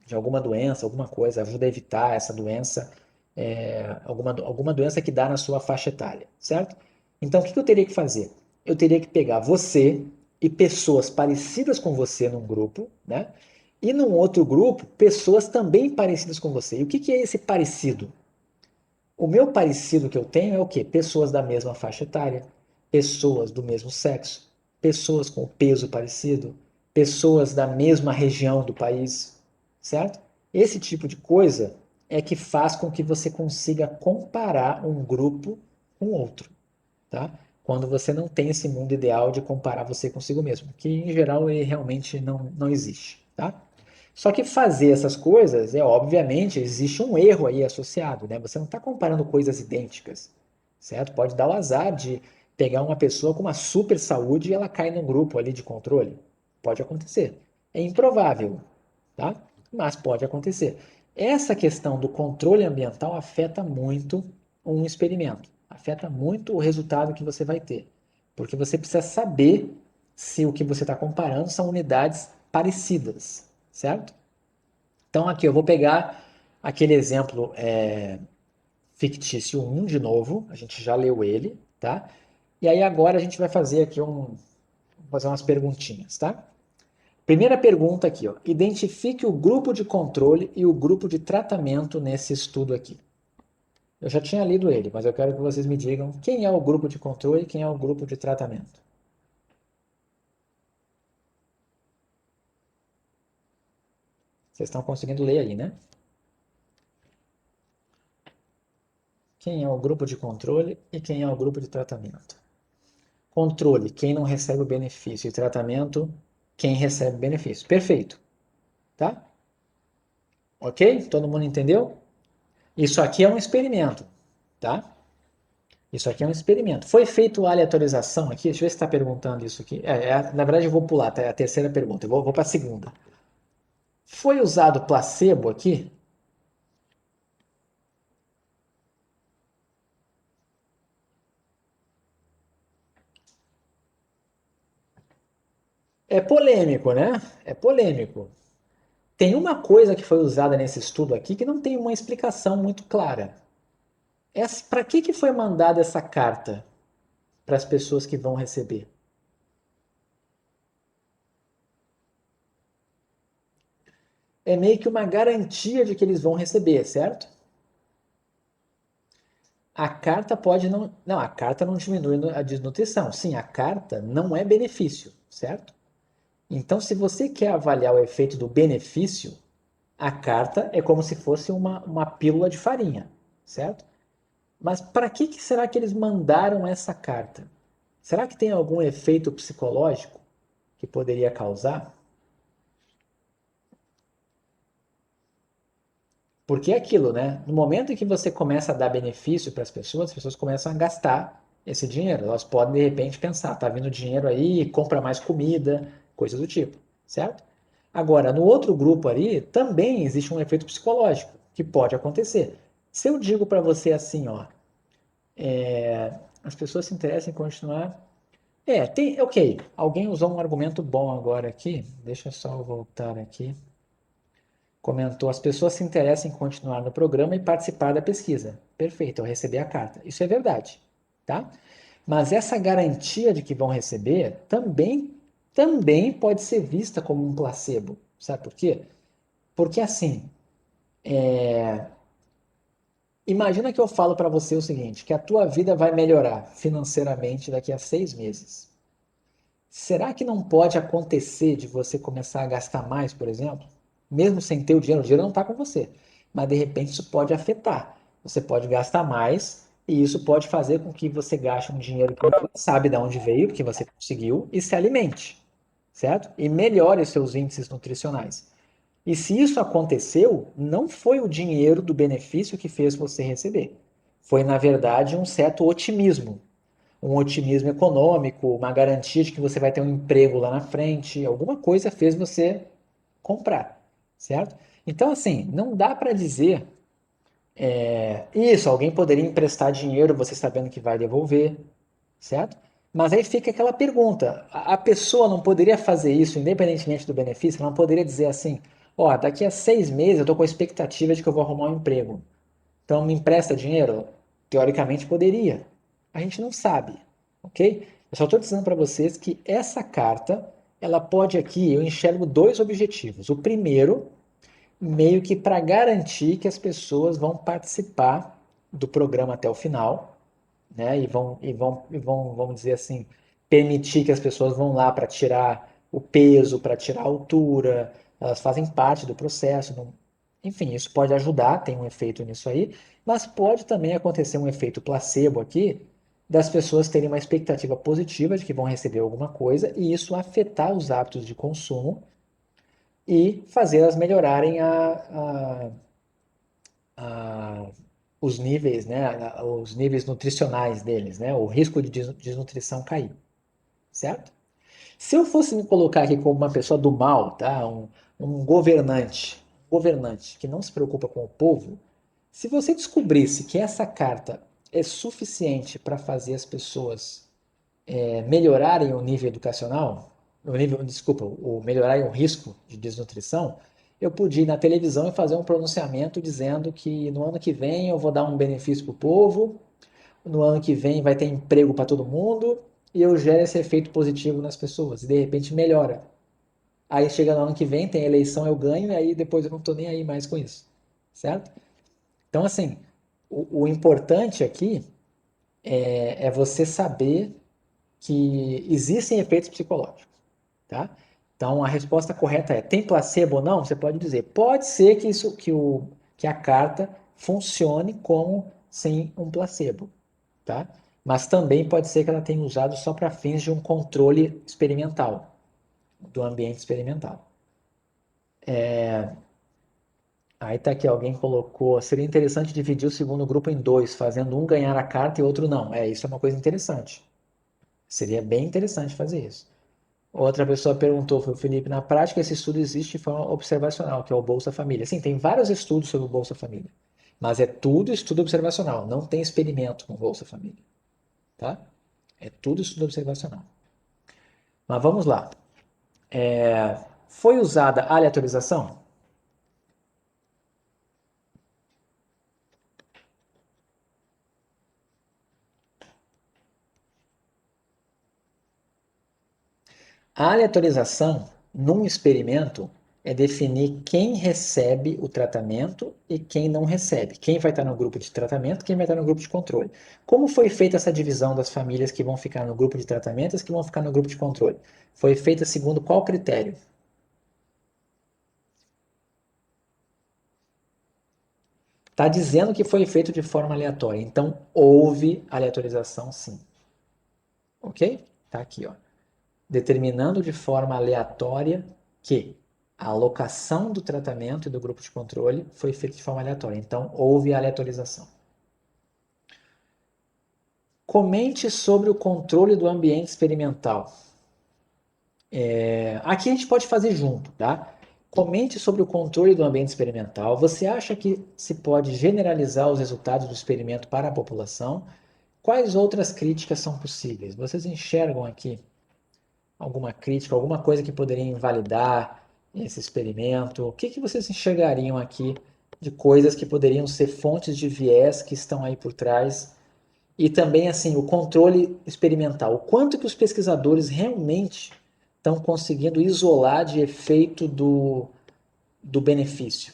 de alguma doença, alguma coisa, ajuda a evitar essa doença, alguma doença que dá na sua faixa etária, certo? Então, o que eu teria que fazer? Eu teria que pegar você e pessoas parecidas com você num grupo, né? E num outro grupo, pessoas também parecidas com você. E o que é esse parecido? O meu parecido que eu tenho é o quê? Pessoas da mesma faixa etária, pessoas do mesmo sexo, pessoas com peso parecido, pessoas da mesma região do país, certo? Esse tipo de coisa é que faz com que você consiga comparar um grupo com outro, tá? Quando você não tem esse mundo ideal de comparar você consigo mesmo, que em geral ele realmente não existe, tá? Só que fazer essas coisas, obviamente, existe um erro aí associado, né? Você não está comparando coisas idênticas, certo? Pode dar o azar de pegar uma pessoa com uma super saúde e ela cai num grupo ali de controle. Pode acontecer. É improvável, tá? Mas pode acontecer. Essa questão do controle ambiental afeta muito um experimento, afeta muito o resultado que você vai ter, porque você precisa saber se o que você está comparando são unidades parecidas, certo? Então aqui eu vou pegar aquele exemplo fictício 1 de novo, a gente já leu ele, tá? E aí agora a gente vai fazer aqui fazer umas perguntinhas, tá? Primeira pergunta aqui, ó. Identifique o grupo de controle e o grupo de tratamento nesse estudo aqui. Eu já tinha lido ele, mas eu quero que vocês me digam quem é o grupo de controle e quem é o grupo de tratamento. Vocês estão conseguindo ler aí, né? Quem é o grupo de controle e quem é o grupo de tratamento? Controle, quem não recebe o benefício, e tratamento, quem recebe o benefício. Perfeito, tá? Ok? Todo mundo entendeu? Isso aqui é um experimento, tá? Isso aqui é um experimento. Foi feita a aleatorização aqui? Deixa eu ver se está perguntando isso aqui. Na verdade, eu vou pular, tá? É a terceira pergunta. Eu vou para a segunda. Foi usado placebo aqui? É polêmico, né? É polêmico. Tem uma coisa que foi usada nesse estudo aqui que não tem uma explicação muito clara. Para que foi mandada essa carta para as pessoas que vão receber? É meio que uma garantia de que eles vão receber, certo? A carta pode não. Não, a carta não diminui a desnutrição. Sim, a carta não é benefício, certo? Então, se você quer avaliar o efeito do benefício, a carta é como se fosse uma pílula de farinha, certo? Mas para que será que eles mandaram essa carta? Será que tem algum efeito psicológico que poderia causar? Porque é aquilo, né? No momento em que você começa a dar benefício para as pessoas começam a gastar esse dinheiro. Elas podem, de repente, pensar, tá vindo dinheiro aí, compra mais comida, coisas do tipo, certo? Agora, no outro grupo ali, também existe um efeito psicológico, que pode acontecer. Se eu digo para você assim, ó, as pessoas se interessam em continuar. Ok, alguém usou um argumento bom agora aqui, deixa eu só voltar aqui. Comentou, as pessoas se interessam em continuar no programa e participar da pesquisa. Perfeito, eu recebi a carta. Isso é verdade, tá? Mas essa garantia de que vão receber também pode ser vista como um placebo. Sabe por quê? Porque assim, imagina que eu falo para você o seguinte, que a tua vida vai melhorar financeiramente daqui a 6 meses. Será que não pode acontecer de você começar a gastar mais, por exemplo? Mesmo sem ter o dinheiro não está com você. Mas de repente isso pode afetar. Você pode gastar mais e isso pode fazer com que você gaste um dinheiro que você sabe de onde veio, que você conseguiu, e se alimente, certo? E melhore os seus índices nutricionais. E se isso aconteceu, não foi o dinheiro do benefício que fez você receber. Foi, na verdade, um certo otimismo, um otimismo econômico, uma garantia de que você vai ter um emprego lá na frente, alguma coisa fez você comprar, certo? Então, assim, não dá para dizer isso, alguém poderia emprestar dinheiro você sabendo que vai devolver, certo? Mas aí fica aquela pergunta: a pessoa não poderia fazer isso independentemente do benefício? Ela não poderia dizer assim: ó, daqui a 6 meses eu estou com a expectativa de que eu vou arrumar um emprego. Então me empresta dinheiro? Teoricamente poderia. A gente não sabe, ok? Eu só estou dizendo para vocês que essa carta, ela pode aqui, eu enxergo dois objetivos. O primeiro, meio que para garantir que as pessoas vão participar do programa até o final, né? Vamos dizer assim, permitir que as pessoas vão lá para tirar o peso para tirar a altura, elas fazem parte do processo. Enfim, isso pode ajudar, tem um efeito nisso aí, mas pode também acontecer um efeito placebo aqui, das pessoas terem uma expectativa positiva de que vão receber alguma coisa e isso afetar os hábitos de consumo e fazer elas melhorarem a- os níveis, né, os níveis nutricionais deles, né, o risco de desnutrição cair, certo? Se eu fosse me colocar aqui como uma pessoa do mal, tá, um governante que não se preocupa com o povo, se você descobrisse que essa carta é suficiente para fazer as pessoas melhorarem o nível educacional, desculpa, melhorarem o risco de desnutrição, eu podia ir na televisão e fazer um pronunciamento dizendo que no ano que vem eu vou dar um benefício para o povo, no ano que vem vai ter emprego para todo mundo e eu gero esse efeito positivo nas pessoas e de repente melhora. Aí chega no ano que vem, tem eleição, eu ganho e aí depois eu não estou nem aí mais com isso, certo? Então assim, o importante aqui é você saber que existem efeitos psicológicos, tá? Então a resposta correta é: tem placebo ou não? Você pode dizer, pode ser que isso que a carta funcione como sem um placebo, tá? Mas também pode ser que ela tenha usado só para fins de um controle experimental, do ambiente experimental. Aí tá aqui, alguém colocou, seria interessante dividir o segundo grupo em dois, fazendo um ganhar a carta e outro não. Isso é uma coisa interessante. Seria bem interessante fazer isso. Outra pessoa perguntou, foi o Felipe, na prática esse estudo existe de forma observacional, que é o Bolsa Família. Sim, tem vários estudos sobre o Bolsa Família, mas é tudo estudo observacional, não tem experimento com o Bolsa Família, tá? É tudo estudo observacional. Mas vamos lá. Foi usada a aleatorização? A aleatorização, num experimento, é definir quem recebe o tratamento e quem não recebe. Quem vai estar no grupo de tratamento, quem vai estar no grupo de controle. Como foi feita essa divisão das famílias que vão ficar no grupo de tratamento e as que vão ficar no grupo de controle? Foi feita segundo qual critério? Está dizendo que foi feito de forma aleatória, então houve aleatorização sim. Ok? Está aqui, ó. Determinando de forma aleatória que a alocação do tratamento e do grupo de controle foi feita de forma aleatória. Então, houve aleatorização. Comente sobre o controle do ambiente experimental. Aqui a gente pode fazer junto, tá? Comente sobre o controle do ambiente experimental. Você acha que se pode generalizar os resultados do experimento para a população? Quais outras críticas são possíveis? Vocês enxergam aqui alguma crítica, alguma coisa que poderia invalidar esse experimento? O que que vocês enxergariam aqui de coisas que poderiam ser fontes de viés que estão aí por trás? E também, assim, o controle experimental. O quanto que os pesquisadores realmente estão conseguindo isolar de efeito do benefício,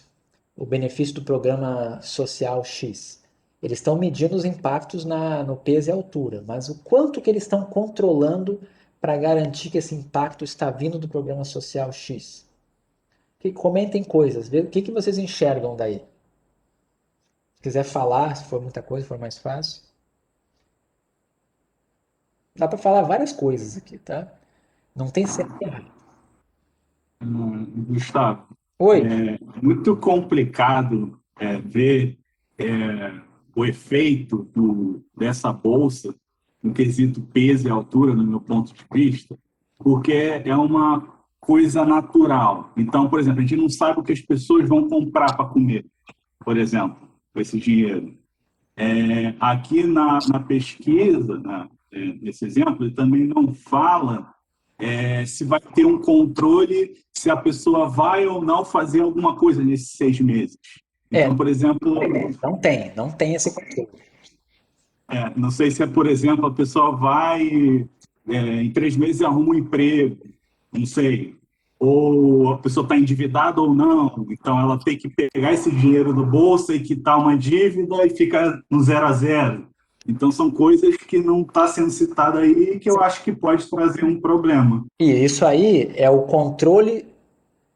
o benefício do programa social X. Eles estão medindo os impactos no peso e altura, mas o quanto que eles estão controlando para garantir que esse impacto está vindo do programa social X? Comentem coisas, o que vocês enxergam daí? Se quiser falar, se for muita coisa, se for mais fácil. Dá para falar várias coisas aqui, tá? Não tem certo e errado. Gustavo, Oi. muito complicado ver o efeito dessa bolsa no quesito peso e altura, no meu ponto de vista, porque é uma coisa natural. Então, por exemplo, a gente não sabe o que as pessoas vão comprar para comer, por exemplo, com esse dinheiro. Aqui na pesquisa, né, nesse exemplo, ele também não fala se vai ter um controle, se a pessoa vai ou não fazer alguma coisa nesses 6 meses. É, Então, por exemplo, não tem esse controle. não sei se é, por exemplo, a pessoa vai em 3 meses e arruma um emprego, não sei. Ou a pessoa está endividada ou não, então ela tem que pegar esse dinheiro do bolso e quitar uma dívida e fica no 0 a 0. Então, são coisas que não está sendo citada aí e que eu acho que pode trazer um problema. E isso aí é o controle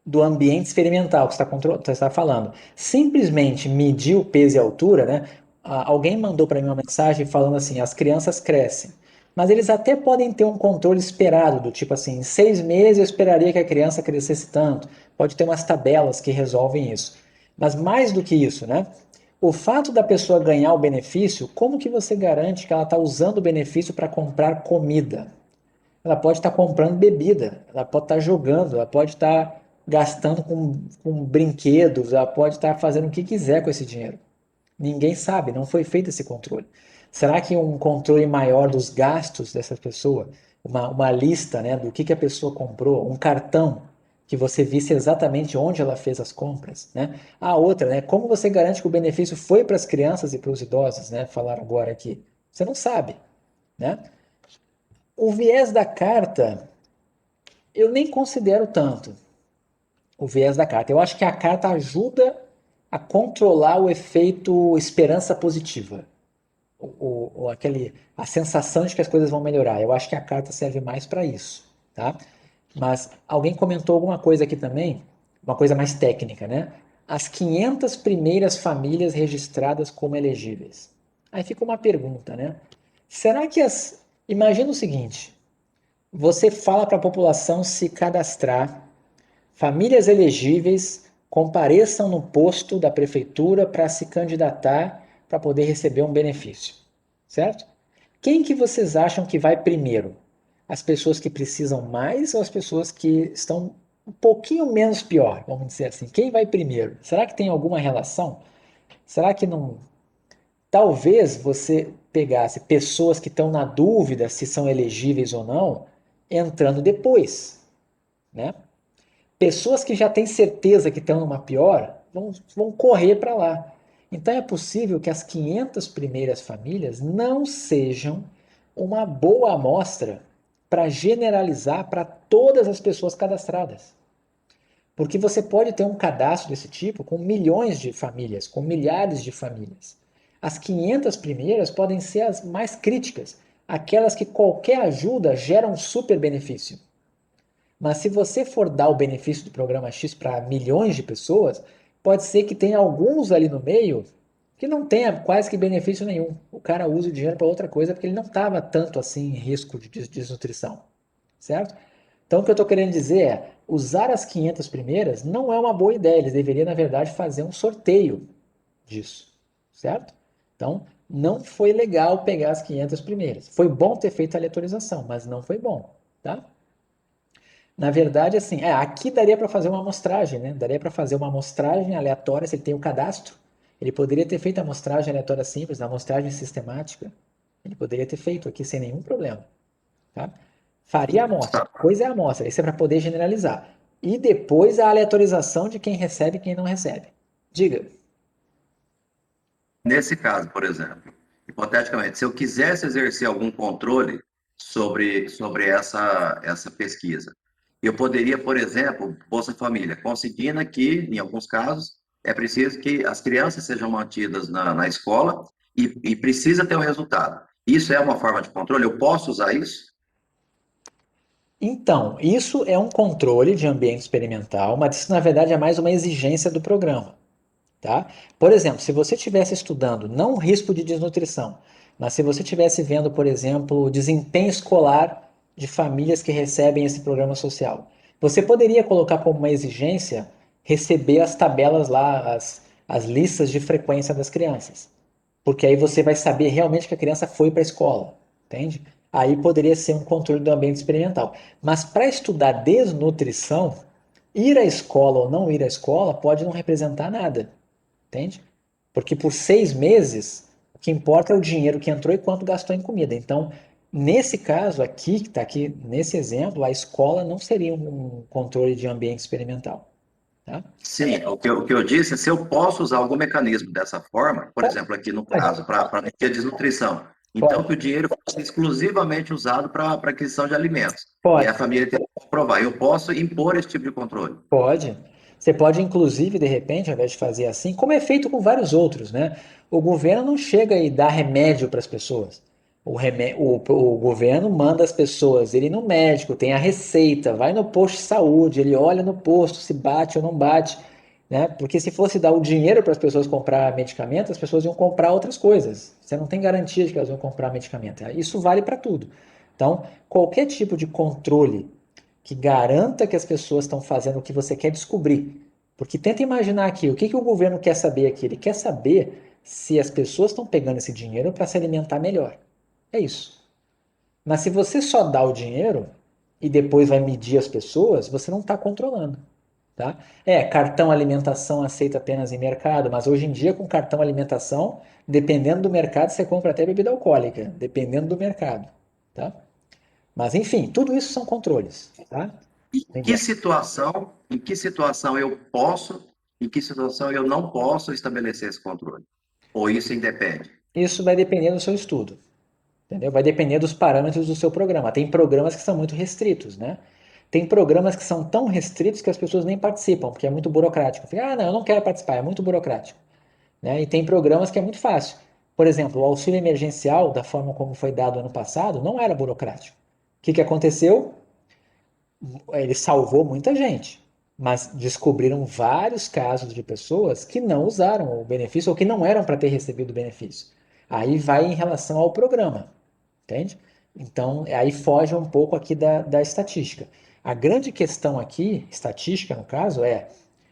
do ambiente experimental que você está falando. Simplesmente medir o peso e a altura, né? Alguém mandou para mim uma mensagem falando assim: as crianças crescem, mas eles até podem ter um controle esperado, do tipo assim, em 6 meses eu esperaria que a criança crescesse tanto. Pode ter umas tabelas que resolvem isso. Mas mais do que isso, né? O fato da pessoa ganhar o benefício, como que você garante que ela está usando o benefício para comprar comida? Ela pode estar comprando bebida, ela pode estar jogando, ela pode estar gastando com brinquedos, ela pode estar fazendo o que quiser com esse dinheiro. Ninguém sabe, não foi feito esse controle. Será que um controle maior dos gastos dessa pessoa, uma lista, né, do que a pessoa comprou, um cartão que você visse exatamente onde ela fez as compras, né? A outra, né, como você garante que o benefício foi para as crianças e para os idosos, né? Falaram agora aqui. Você não sabe, né? O viés da carta, eu nem considero tanto o viés da carta. Eu acho que a carta ajuda a controlar o efeito esperança positiva. A sensação de que as coisas vão melhorar. Eu acho que a carta serve mais para isso, tá? Mas alguém comentou alguma coisa aqui também, uma coisa mais técnica, né? As 500 primeiras famílias registradas como elegíveis. Aí fica uma pergunta, né? Será que as... Imagina o seguinte, você fala para a população se cadastrar, famílias elegíveis compareçam no posto da prefeitura para se candidatar para poder receber um benefício, certo? Quem que vocês acham que vai primeiro? As pessoas que precisam mais ou as pessoas que estão um pouquinho menos pior, vamos dizer assim? Quem vai primeiro? Será que tem alguma relação? Será que não? Talvez você pegasse pessoas que estão na dúvida se são elegíveis ou não, entrando depois, né? Pessoas que já têm certeza que estão numa pior vão correr para lá. Então é possível que as 500 primeiras famílias não sejam uma boa amostra para generalizar para todas as pessoas cadastradas. Porque você pode ter um cadastro desse tipo com milhões de famílias, com milhares de famílias. As 500 primeiras podem ser as mais críticas, aquelas que qualquer ajuda gera um super benefício. Mas se você for dar o benefício do programa X para milhões de pessoas, pode ser que tenha alguns ali no meio que não tenha quase que benefício nenhum. O cara usa o dinheiro para outra coisa porque ele não estava tanto assim em risco de desnutrição, certo? Então o que eu estou querendo dizer é, usar as 500 primeiras não é uma boa ideia, eles deveriam na verdade fazer um sorteio disso, certo? Então não foi legal pegar as 500 primeiras. Foi bom ter feito a aleatorização, mas não foi bom, tá? Na verdade, assim, aqui daria para fazer uma amostragem, né? Daria para fazer uma amostragem aleatória, se ele tem o cadastro. Ele poderia ter feito a amostragem aleatória simples, a amostragem sistemática. Ele poderia ter feito aqui sem nenhum problema, tá? Faria a amostra. Coisa é a amostra, isso é para poder generalizar. E depois a aleatorização de quem recebe e quem não recebe. Diga. Nesse caso, por exemplo, hipoteticamente, se eu quisesse exercer algum controle sobre essa pesquisa, eu poderia, por exemplo, Bolsa Família, conseguindo que, em alguns casos, é preciso que as crianças sejam mantidas na escola e precisa ter um resultado. Isso é uma forma de controle? Eu posso usar isso? Então, isso é um controle de ambiente experimental, mas isso na verdade é mais uma exigência do programa. Tá? Por exemplo, se você estivesse estudando não risco de desnutrição, mas se você estivesse vendo, por exemplo, desempenho escolar de famílias que recebem esse programa social, você poderia colocar como uma exigência receber as tabelas lá, as listas de frequência das crianças. Porque aí você vai saber realmente que a criança foi para a escola, entende? Aí poderia ser um controle do ambiente experimental. Mas para estudar desnutrição, ir à escola ou não ir à escola pode não representar nada. Entende? Porque por 6 meses, o que importa é o dinheiro que entrou e quanto gastou em comida. Então, nesse caso aqui, que está aqui nesse exemplo, a escola não seria um controle de ambiente experimental. Tá? Sim, o que eu disse é se eu posso usar algum mecanismo dessa forma, por Pode, exemplo, aqui no caso, para desnutrição. Então, pode, que o dinheiro fosse exclusivamente usado para aquisição de alimentos. E pode, a família tem que comprovar. Eu posso impor esse tipo de controle. pode. Você pode, inclusive, de repente, ao invés de fazer assim, como é feito com vários outros, né? O governo não chega e dá remédio para as pessoas. O governo manda as pessoas irem no médico, tem a receita, vai no posto de saúde, ele olha no posto se bate ou não bate, né? Porque se fosse dar o dinheiro para as pessoas comprar medicamento, as pessoas iam comprar outras coisas. Você não tem garantia de que elas vão comprar medicamento. Isso vale para tudo. Então, qualquer tipo de controle que garanta que as pessoas estão fazendo o que você quer descobrir. Porque tenta imaginar aqui, o que, que o governo quer saber aqui? Ele quer saber se as pessoas estão pegando esse dinheiro para se alimentar melhor. É isso. Mas se você só dá o dinheiro e depois vai medir as pessoas, você não está controlando. Tá? Cartão alimentação aceita apenas em mercado, mas hoje em dia com cartão alimentação, dependendo do mercado, você compra até bebida alcoólica, dependendo do mercado. Tá? Mas enfim, tudo isso são controles. Tá? Em que situação eu posso, em que situação eu não posso estabelecer esse controle? Ou isso independe? Isso vai depender do seu estudo. Entendeu? Vai depender dos parâmetros do seu programa. Tem programas que são muito restritos, né? Tem programas que são tão restritos que as pessoas nem participam, porque é muito burocrático. Fica, não, eu não quero participar, é muito burocrático. Né? E tem programas que é muito fácil. Por exemplo, o auxílio emergencial, da forma como foi dado ano passado, não era burocrático. O que aconteceu? Ele salvou muita gente, mas descobriram vários casos de pessoas que não usaram o benefício ou que não eram para ter recebido o benefício. Aí vai em relação ao programa, entende? Então, aí foge um pouco aqui da estatística. A grande questão aqui, estatística no caso, é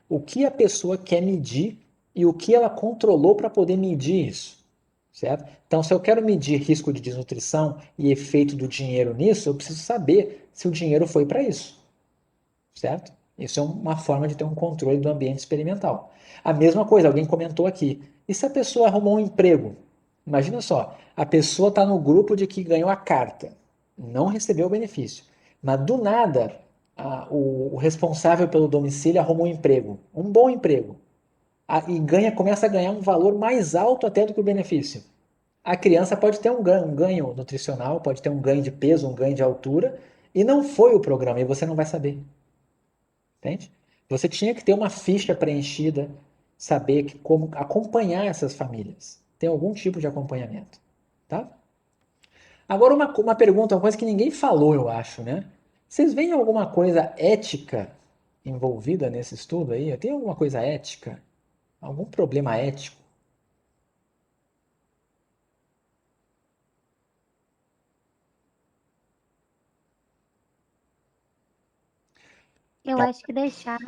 o que a pessoa quer medir e o que ela controlou para poder medir isso, certo? Então, se eu quero medir risco de desnutrição e efeito do dinheiro nisso, eu preciso saber se o dinheiro foi para isso, certo? Isso é uma forma de ter um controle do ambiente experimental. A mesma coisa, alguém comentou aqui. E se a pessoa arrumou um emprego? Imagina só, a pessoa está no grupo de que ganhou a carta, não recebeu o benefício, mas do nada o responsável pelo domicílio arrumou um emprego, um bom emprego, e começa a ganhar um valor mais alto até do que o benefício. A criança pode ter um ganho nutricional, pode ter um ganho de peso, um ganho de altura, e não foi o programa, e você não vai saber. Entende? Você tinha que ter uma ficha preenchida, saber como acompanhar essas famílias. Tem algum tipo de acompanhamento, tá? Agora uma pergunta, uma coisa que ninguém falou, eu acho, né? Vocês veem alguma coisa ética envolvida nesse estudo aí? Tem alguma coisa ética? Algum problema ético? Eu acho que deixar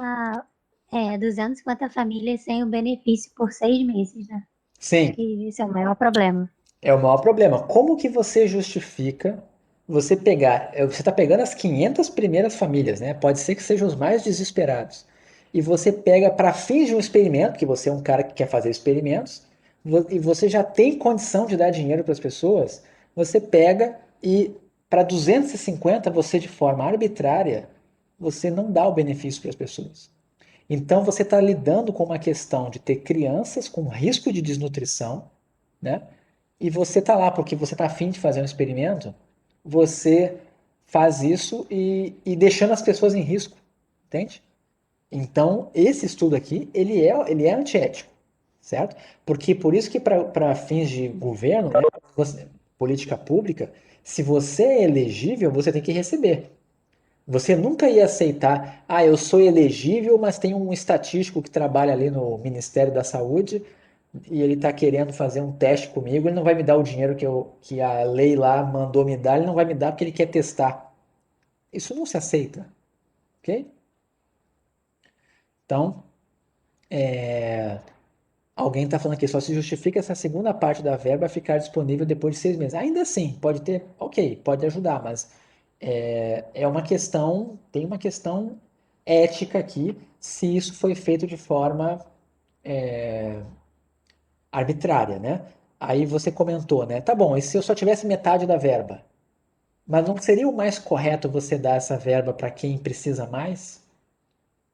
250 famílias sem o benefício por 6 meses, né? Acho Sim, que esse é o maior problema. é o maior problema. Como que você justifica você pegar, você está pegando as 500 primeiras famílias, né? Pode ser que sejam os mais desesperados. E você pega para fins de um experimento, que você é um cara que quer fazer experimentos, e você já tem condição de dar dinheiro para as pessoas, você pega e para 250 você de forma arbitrária, você não dá o benefício para as pessoas. Então você está lidando com uma questão de ter crianças com risco de desnutrição, né? E você está lá porque você está afim de fazer um experimento, você faz isso e deixando as pessoas em risco, entende? Então, esse estudo aqui, ele é antiético, certo? Porque por isso que para fins de governo, né, política pública, se você é elegível, você tem que receber. Você nunca ia aceitar, eu sou elegível, mas tem um estatístico que trabalha ali no Ministério da Saúde e ele está querendo fazer um teste comigo, ele não vai me dar o dinheiro que a lei lá mandou me dar, ele não vai me dar porque ele quer testar. Isso não se aceita, ok? Então, alguém está falando aqui, só se justifica essa segunda parte da verba ficar disponível depois de 6 meses. Ainda assim, pode ter, ok, pode ajudar, mas é uma questão, tem uma questão ética aqui, se isso foi feito de forma arbitrária, né? Aí você comentou, né? Tá bom, e se eu só tivesse metade da verba? Mas não seria o mais correto você dar essa verba para quem precisa mais?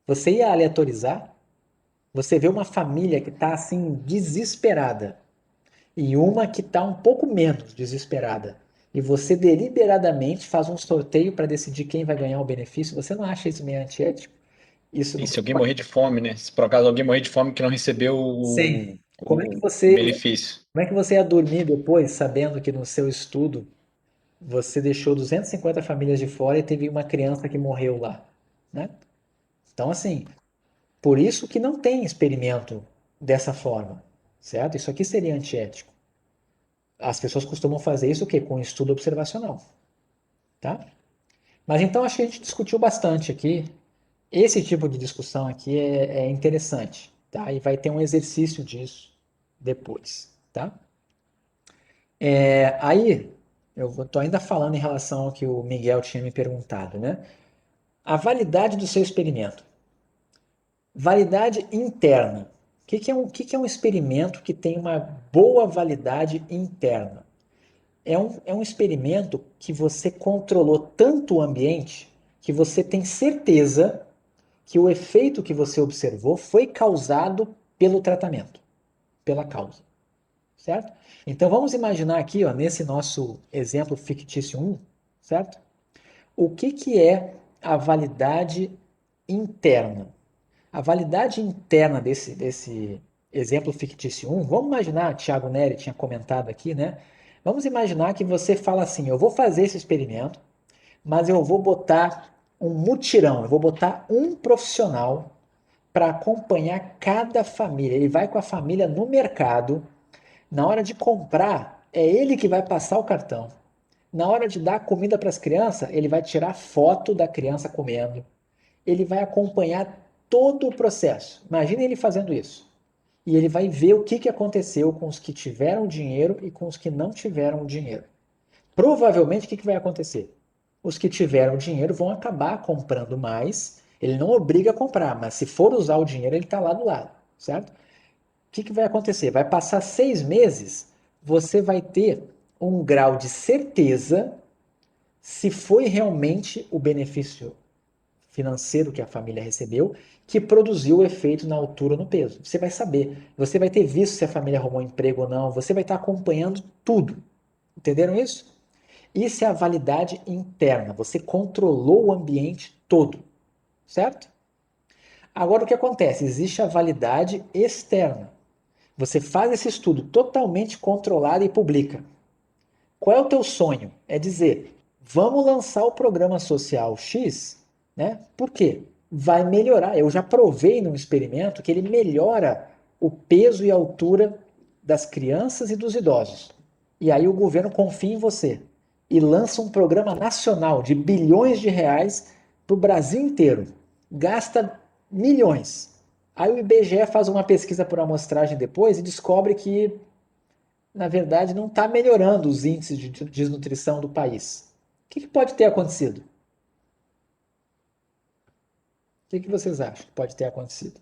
Você ia aleatorizar? Você vê uma família que está assim desesperada e uma que está um pouco menos desesperada. E você deliberadamente faz um sorteio para decidir quem vai ganhar o benefício. Você não acha isso meio antiético? Isso E não se alguém morrer de fome, né? Se por acaso alguém morrer de fome que não recebeu Sim. Como é que o você, benefício. como é que você ia dormir depois, sabendo que no seu estudo você deixou 250 famílias de fora e teve uma criança que morreu lá, né? Então, assim, por isso que não tem experimento dessa forma, certo? Isso aqui seria antiético. As pessoas costumam fazer isso o quê? Com estudo observacional, tá? Mas então acho que a gente discutiu bastante aqui. Esse tipo de discussão aqui é interessante, tá? E vai ter um exercício disso depois, tá? Aí, eu estou ainda falando em relação ao que o Miguel tinha me perguntado, né? A validade do seu experimento. Validade interna. O que é um experimento que tem uma boa validade interna? É um experimento que você controlou tanto o ambiente que você tem certeza que o efeito que você observou foi causado pelo tratamento, pela causa, certo? Então vamos imaginar aqui, ó, nesse nosso exemplo fictício 1, certo? O que é a validade interna? A validade interna desse exemplo fictício 1, vamos imaginar, Thiago Neri tinha comentado aqui, né? Vamos imaginar que você fala assim, eu vou fazer esse experimento, mas eu vou botar um mutirão, eu vou botar um profissional para acompanhar cada família. Ele vai com a família no mercado, na hora de comprar, é ele que vai passar o cartão. Na hora de dar comida para as crianças, ele vai tirar foto da criança comendo. Ele vai acompanhar todo o processo. Imagine ele fazendo isso. E ele vai ver o que aconteceu com os que tiveram dinheiro e com os que não tiveram dinheiro. Provavelmente, o que vai acontecer? Os que tiveram dinheiro vão acabar comprando mais. Ele não obriga a comprar, mas se for usar o dinheiro, ele está lá do lado, certo? O que vai acontecer? Vai passar 6 meses, você vai ter um grau de certeza se foi realmente o benefício financeiro que a família recebeu que produziu o efeito na altura no peso. Você vai saber, você vai ter visto se a família arrumou emprego ou não, você vai estar acompanhando tudo. Entenderam isso? Isso é a validade interna. Você controlou o ambiente todo, certo? Agora o que acontece? Existe a validade externa. Você faz esse estudo totalmente controlado e publica. Qual é o teu sonho? É dizer, vamos lançar o programa social X, né? Por quê? Vai melhorar. Eu já provei num experimento que ele melhora o peso e a altura das crianças e dos idosos. E aí o governo confia em você e lança um programa nacional de bilhões de reais para o Brasil inteiro. Gasta milhões. Aí o IBGE faz uma pesquisa por amostragem depois e descobre que na verdade, não está melhorando os índices de desnutrição do país. O que pode ter acontecido? O que vocês acham que pode ter acontecido?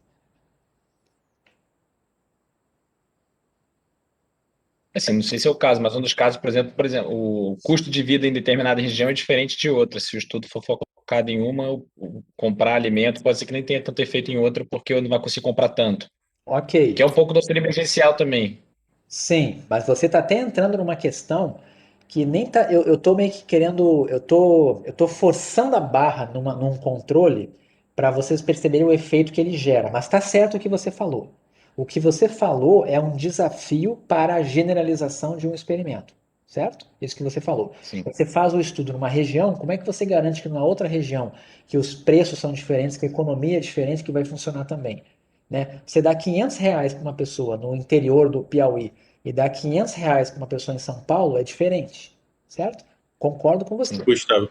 Assim, não sei se é o caso, mas um dos casos, por exemplo, o custo de vida em determinada região é diferente de outra. Se o estudo for focado em uma, comprar alimento pode ser que nem tenha tanto efeito em outra, porque eu não vai conseguir comprar tanto. Ok, Que é um pouco do auxílio emergencial também. sim, mas você está até entrando numa questão que nem tá. Eu tô meio que querendo. Eu tô forçando a barra num controle para vocês perceberem o efeito que ele gera. Mas está certo o que você falou. O que você falou é um desafio para a generalização de um experimento, certo? Isso que você falou. Sim. Você faz o estudo numa região, como é que você garante que numa outra região, que os preços são diferentes, que a economia é diferente, que vai funcionar também? Né? Você dá R$ 500 para uma pessoa no interior do Piauí e dá R$ 500 para uma pessoa em São Paulo é diferente, certo? Concordo com você. Gustavo,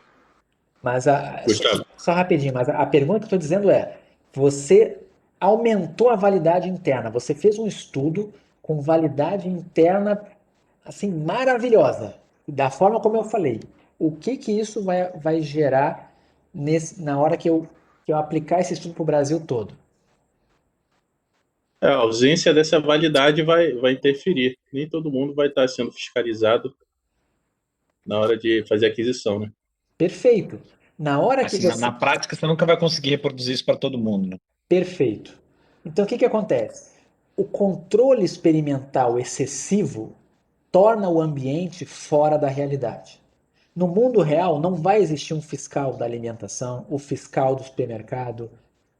Mas Gustavo, só rapidinho, mas a pergunta que eu estou dizendo é: você aumentou a validade interna, você fez um estudo com validade interna assim maravilhosa, da forma como eu falei. O que isso vai gerar na hora que eu aplicar esse estudo para o Brasil todo? a ausência dessa validade vai interferir. Nem todo mundo vai estar sendo fiscalizado na hora de fazer a aquisição, né? Perfeito. Na hora que Assim, você na prática, você nunca vai conseguir reproduzir isso para todo mundo, né? Perfeito. Então, o que acontece? O controle experimental excessivo torna o ambiente fora da realidade. No mundo real, não vai existir um fiscal da alimentação, o fiscal do supermercado,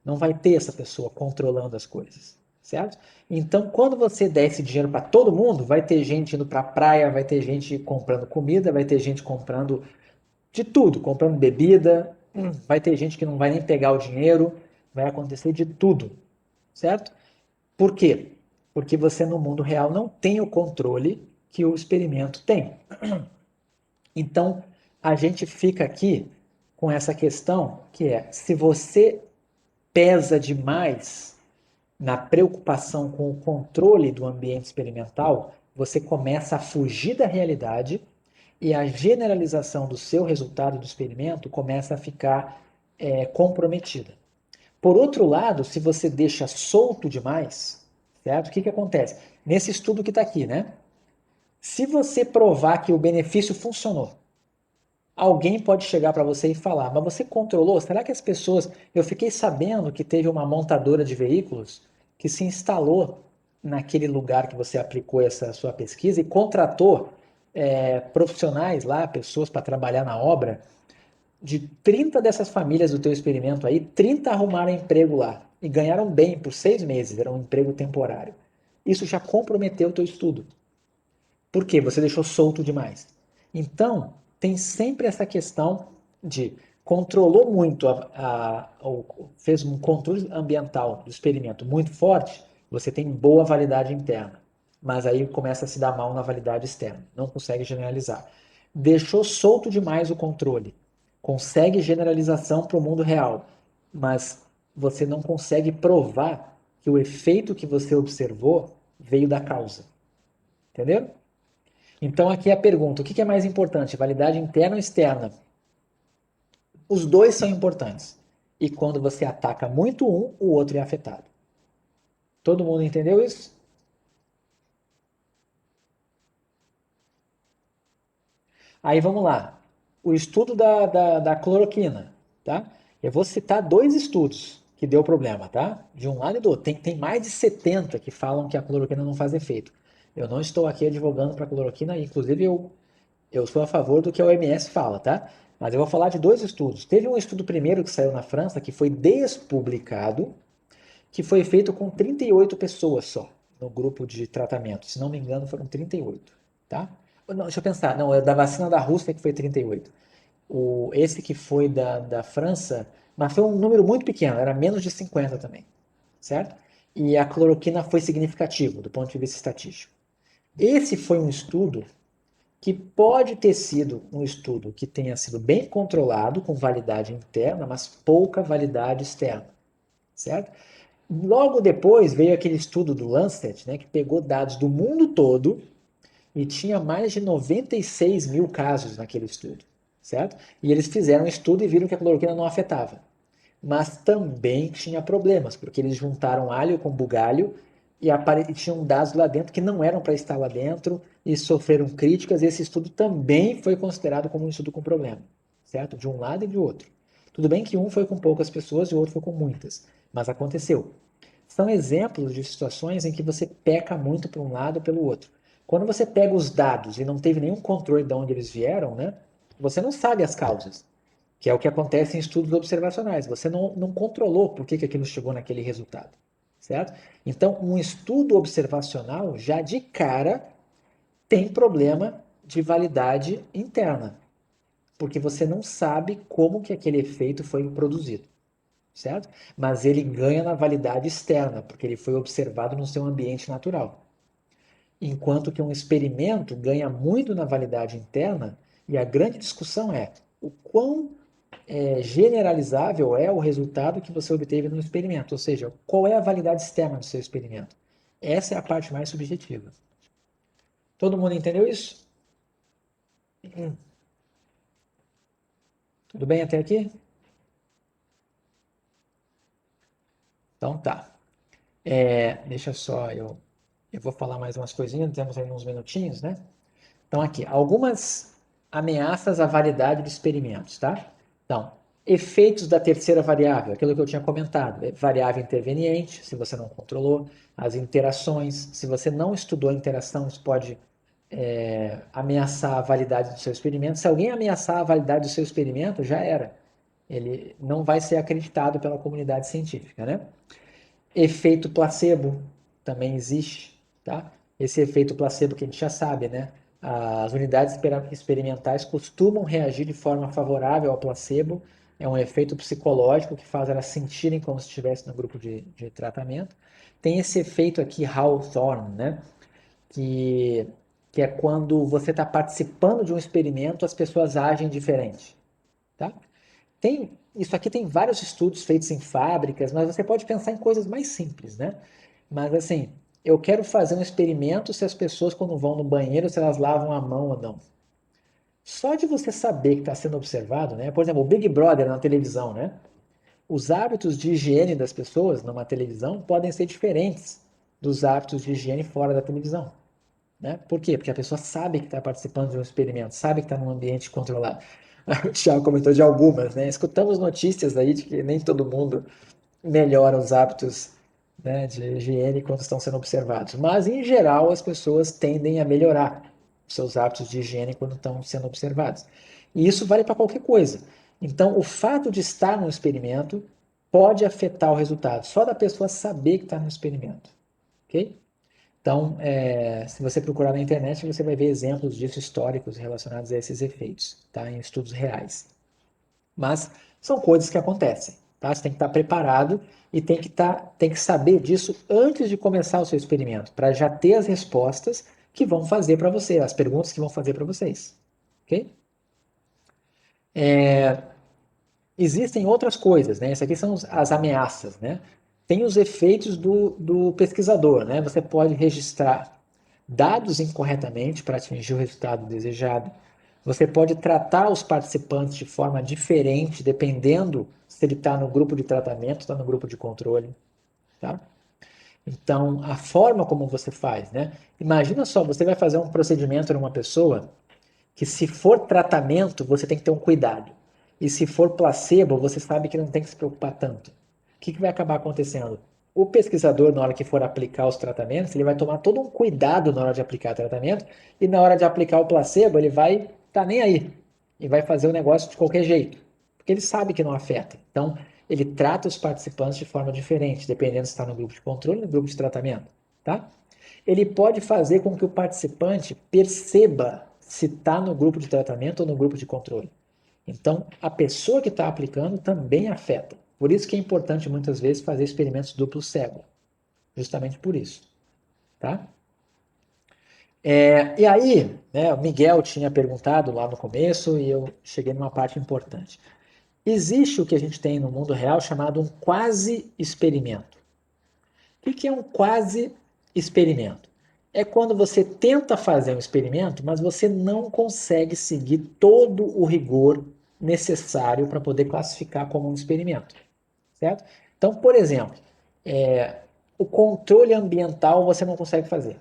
Não vai ter essa pessoa controlando as coisas, certo? Então, quando você der esse dinheiro para todo mundo, vai ter gente indo para a praia, vai ter gente comprando comida, vai ter gente comprando de tudo, comprando bebida, vai ter gente que não vai nem pegar o dinheiro, vai acontecer de tudo, certo? Por quê? Porque você no mundo real não tem o controle que o experimento tem. Então, a gente fica aqui com essa questão que é, se você pesa demais na preocupação com o controle do ambiente experimental, você começa a fugir da realidade e a generalização do seu resultado do experimento começa a ficar comprometida. Por outro lado, se você deixa solto demais, certo? O que acontece? Nesse estudo que está aqui, né? Se você provar que o benefício funcionou, alguém pode chegar para você e falar, mas você controlou? Será que as pessoas... Eu fiquei sabendo que teve uma montadora de veículos que se instalou naquele lugar que você aplicou essa sua pesquisa e contratou profissionais lá, pessoas para trabalhar na obra. De 30 dessas famílias do teu experimento aí, 30 arrumaram emprego lá e ganharam bem por 6 meses, era um emprego temporário. Isso já comprometeu o teu estudo. Por quê? Você deixou solto demais. Então, tem sempre essa questão de controlou muito, fez um controle ambiental do experimento muito forte, você tem boa validade interna. Mas aí começa a se dar mal na validade externa. Não consegue generalizar. Deixou solto demais o controle. Consegue generalização para o mundo real. Mas você não consegue provar que o efeito que você observou veio da causa. Entendeu? Então aqui é a pergunta, o que é mais importante, validade interna ou externa? Os dois são importantes. E quando você ataca muito um, o outro é afetado. Todo mundo entendeu isso? Aí vamos lá. O estudo da cloroquina, tá? Eu vou citar 2 estudos que deu problema, tá? De um lado e do outro. Tem mais de 70 que falam que a cloroquina não faz efeito. Eu não estou aqui advogando para a cloroquina, inclusive eu sou a favor do que a OMS fala, tá? Mas eu vou falar de 2 estudos. Teve um estudo primeiro que saiu na França, que foi despublicado, que foi feito com 38 pessoas só, no grupo de tratamento. Se não me engano, foram 38, tá? Não, deixa eu pensar. Não, é da vacina da Rússia que foi 38. Esse que foi da França, mas foi um número muito pequeno, era menos de 50 também, certo? E a cloroquina foi significativo do ponto de vista estatístico. Esse foi um estudo que pode ter sido um estudo que tenha sido bem controlado, com validade interna, mas pouca validade externa, certo? Logo depois veio aquele estudo do Lancet, né, que pegou dados do mundo todo e tinha mais de 96 mil casos naquele estudo, certo? E eles fizeram um estudo e viram que a cloroquina não afetava. Mas também tinha problemas, porque eles juntaram alho com bugalho e tinham dados lá dentro que não eram para estar lá dentro e sofreram críticas. E esse estudo também foi considerado como um estudo com problema, certo? De um lado e de outro. Tudo bem que um foi com poucas pessoas e o outro foi com muitas, mas aconteceu. São exemplos de situações em que você peca muito para um lado ou pelo outro. Quando você pega os dados e não teve nenhum controle de onde eles vieram, né, você não sabe as causas, que é o que acontece em estudos observacionais. Você não controlou por que aquilo chegou naquele resultado, certo? Então, um estudo observacional, já de cara, tem problema de validade interna, porque você não sabe como que aquele efeito foi produzido, certo? Mas ele ganha na validade externa, porque ele foi observado no seu ambiente natural. Enquanto que um experimento ganha muito na validade interna, e a grande discussão é o quão generalizável é o resultado que você obteve no experimento, ou seja, qual é a validade externa do seu experimento. Essa é a parte mais subjetiva. Todo mundo entendeu isso? Tudo bem até aqui? Então tá. Deixa só, eu vou falar mais umas coisinhas, temos aí uns minutinhos, né? Então aqui, algumas ameaças à validade dos experimentos, tá? Então, efeitos da terceira variável, aquilo que eu tinha comentado, variável interveniente, se você não controlou, as interações, se você não estudou a interação, isso pode ameaçar a validade do seu experimento. Se alguém ameaçar a validade do seu experimento, já era. Ele não vai ser acreditado pela comunidade científica, né? Efeito placebo também existe, tá? Esse efeito placebo que a gente já sabe, né? As unidades experimentais costumam reagir de forma favorável ao placebo. É um efeito psicológico que faz elas sentirem como se estivessem no grupo de tratamento. Tem esse efeito aqui, Hawthorne, né? Que, que é quando você está participando de um experimento, as pessoas agem diferente, tá? Isso aqui tem vários estudos feitos em fábricas, mas você pode pensar em coisas mais simples, né? Mas assim, eu quero fazer um experimento se as pessoas, quando vão no banheiro, se elas lavam a mão ou não. Só de você saber que está sendo observado, né? Por exemplo, o Big Brother na televisão, né? Os hábitos de higiene das pessoas numa televisão podem ser diferentes dos hábitos de higiene fora da televisão. Né? Por quê? Porque a pessoa sabe que está participando de um experimento, sabe que está num ambiente controlado. O Thiago comentou de algumas, né? Escutamos notícias aí de que nem todo mundo melhora os hábitos, né, de higiene quando estão sendo observados. Mas, em geral, as pessoas tendem a melhorar os seus hábitos de higiene quando estão sendo observados. E isso vale para qualquer coisa. Então, o fato de estar no experimento pode afetar o resultado, só da pessoa saber que está no experimento. Ok? Então, se você procurar na internet, você vai ver exemplos disso históricos relacionados a esses efeitos, tá? Em estudos reais. Mas são coisas que acontecem, tá? Você tem que estar preparado e tem que saber disso antes de começar o seu experimento, para já ter as respostas que vão fazer para você, as perguntas que vão fazer para vocês, ok? Existem outras coisas, né? Essas aqui são as ameaças, né? Tem os efeitos do pesquisador, né? Você pode registrar dados incorretamente para atingir o resultado desejado. Você pode tratar os participantes de forma diferente, dependendo se ele está no grupo de tratamento, está no grupo de controle, tá? Então, a forma como você faz, né? Imagina só, você vai fazer um procedimento numa pessoa que se for tratamento, você tem que ter um cuidado. E se for placebo, você sabe que não tem que se preocupar tanto. O que vai acabar acontecendo? O pesquisador, na hora que for aplicar os tratamentos, ele vai tomar todo um cuidado na hora de aplicar o tratamento, e na hora de aplicar o placebo, ele vai estar nem aí. E vai fazer o negócio de qualquer jeito. Porque ele sabe que não afeta. Então, ele trata os participantes de forma diferente, dependendo se está no grupo de controle ou no grupo de tratamento. Tá? Ele pode fazer com que o participante perceba se está no grupo de tratamento ou no grupo de controle. Então, a pessoa que está aplicando também afeta. Por isso que é importante, muitas vezes, fazer experimentos duplo cego. Justamente por isso. Tá? E aí, né, o Miguel tinha perguntado lá no começo e eu cheguei numa parte importante. Existe o que a gente tem no mundo real chamado um quase-experimento. O que é um quase-experimento? É quando você tenta fazer um experimento, mas você não consegue seguir todo o rigor necessário para poder classificar como um experimento, certo? Então, por exemplo, o controle ambiental você não consegue fazer.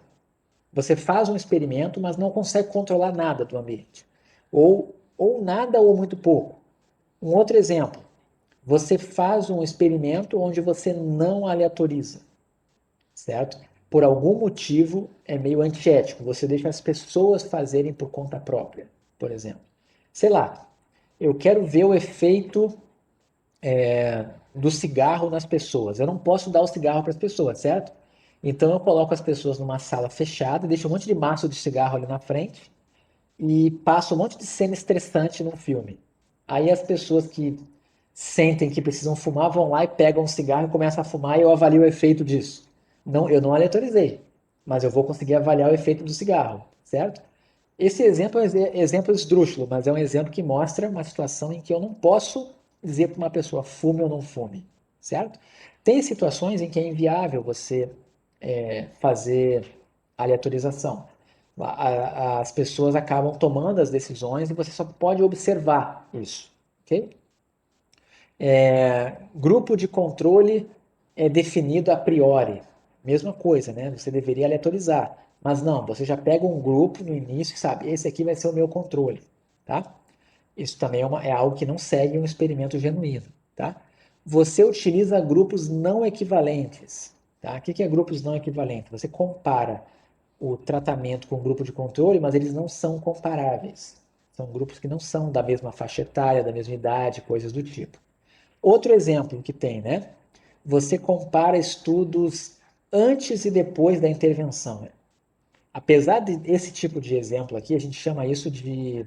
Você faz um experimento, mas não consegue controlar nada do ambiente. Ou nada ou muito pouco. Um outro exemplo, você faz um experimento onde você não aleatoriza, certo? Por algum motivo é meio antiético. Você deixa as pessoas fazerem por conta própria, por exemplo. Sei lá, eu quero ver o efeito do cigarro nas pessoas. Eu não posso dar o cigarro para as pessoas, certo? Então eu coloco as pessoas numa sala fechada, deixo um monte de maço de cigarro ali na frente e passo um monte de cena estressante no filme. Aí as pessoas que sentem que precisam fumar vão lá e pegam um cigarro e começam a fumar e eu avalio o efeito disso. Não, eu não aleatorizei, mas eu vou conseguir avaliar o efeito do cigarro, certo? Esse exemplo é um exemplo esdrúxulo, mas é um exemplo que mostra uma situação em que eu não posso dizer para uma pessoa fume ou não fume, certo? Tem situações em que é inviável você fazer aleatorização. As pessoas acabam tomando as decisões e você só pode observar isso, ok? Grupo de controle é definido a priori. Mesma coisa, né? Você deveria aleatorizar. Mas não, você já pega um grupo no início e sabe, esse aqui vai ser o meu controle, tá? Isso também é algo que não segue um experimento genuíno, tá? Você utiliza grupos não equivalentes, tá? O que é grupos não equivalentes? Você compara o tratamento com o grupo de controle, mas eles não são comparáveis, São grupos que não são da mesma faixa etária, da mesma idade, coisas do tipo. Outro exemplo que tem, né? Você compara estudos antes e depois da intervenção. Apesar desse tipo de exemplo aqui, a gente chama isso de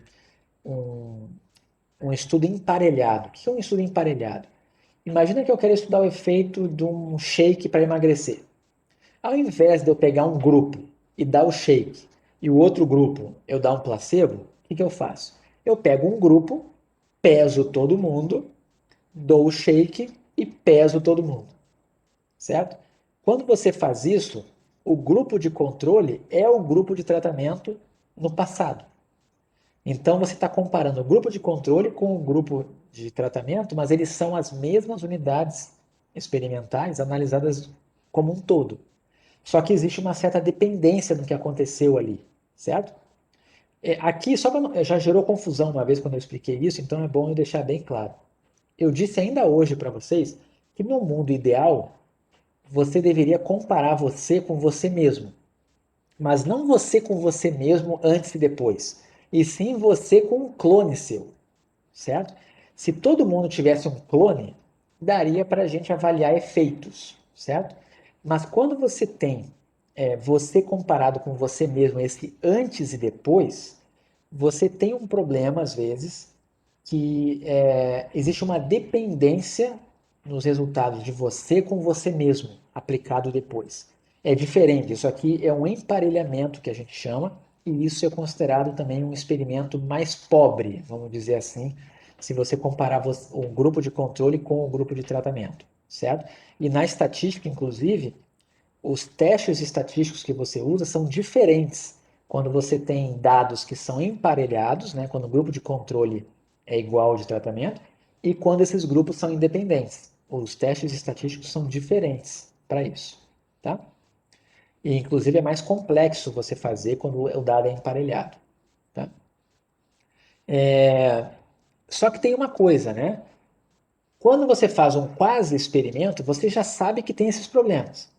um estudo emparelhado. O que é um estudo emparelhado? Imagina que eu quero estudar o efeito de um shake para emagrecer. Ao invés de eu pegar um grupo e dar o shake e o outro grupo eu dar um placebo, o que eu faço? Eu pego um grupo, peso todo mundo, dou o shake e peso todo mundo, certo? Quando você faz isso, o grupo de controle é o grupo de tratamento no passado. Então você está comparando o grupo de controle com o grupo de tratamento, mas eles são as mesmas unidades experimentais analisadas como um todo. Só que existe uma certa dependência do que aconteceu ali, certo? Aqui, só para já gerou confusão uma vez quando eu expliquei isso, então é bom eu deixar bem claro. Eu disse ainda hoje para vocês que no mundo ideal você deveria comparar você com você mesmo, mas não você com você mesmo antes e depois, e sim você com um clone seu, certo? Se todo mundo tivesse um clone, daria para a gente avaliar efeitos, certo? Mas quando você tem você comparado com você mesmo, esse antes e depois, você tem um problema, às vezes, que existe uma dependência nos resultados de você com você mesmo, aplicado depois. É diferente, isso aqui é um emparelhamento que a gente chama, e isso é considerado também um experimento mais pobre, vamos dizer assim, se você comparar o grupo de controle com o grupo de tratamento, certo? E na estatística, inclusive, os testes estatísticos que você usa são diferentes quando você tem dados que são emparelhados, né, quando o grupo de controle é igual ao de tratamento, e quando esses grupos são independentes. Os testes estatísticos são diferentes para isso, tá? E, inclusive, é mais complexo você fazer quando o dado é emparelhado, tá? Só que tem uma coisa, né? Quando você faz um quase experimento, você já sabe que tem esses problemas.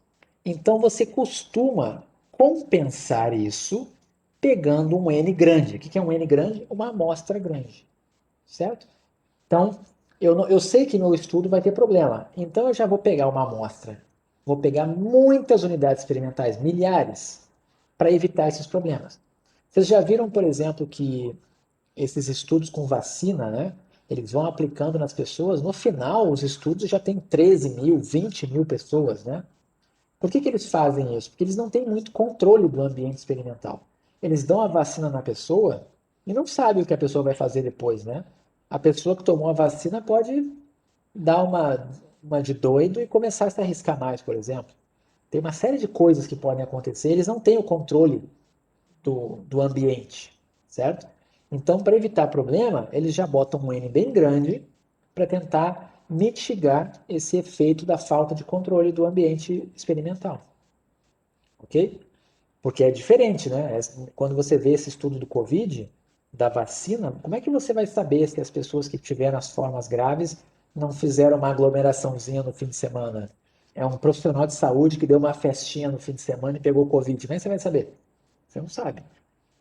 Então você costuma compensar isso pegando um N grande. O que é um N grande? Uma amostra grande, certo? Então, eu sei que no estudo vai ter problema. Então eu já vou pegar uma amostra. Vou pegar muitas unidades experimentais, milhares, para evitar esses problemas. Vocês já viram, por exemplo, que esses estudos com vacina, né? Eles vão aplicando nas pessoas. No final, os estudos já têm 13 mil, 20 mil pessoas, né? Por que eles fazem isso? Porque eles não têm muito controle do ambiente experimental. Eles dão a vacina na pessoa e não sabem o que a pessoa vai fazer depois, né? A pessoa que tomou a vacina pode dar uma de doido e começar a se arriscar mais, por exemplo. Tem uma série de coisas que podem acontecer. Eles não têm o controle do ambiente, certo? Então, para evitar problema, eles já botam um N bem grande para tentar mitigar esse efeito da falta de controle do ambiente experimental. Ok? Porque é diferente, né? Quando você vê esse estudo do Covid, da vacina, como é que você vai saber se as pessoas que tiveram as formas graves não fizeram uma aglomeraçãozinha no fim de semana? É um profissional de saúde que deu uma festinha no fim de semana e pegou Covid. Como é que você vai saber? Você não sabe.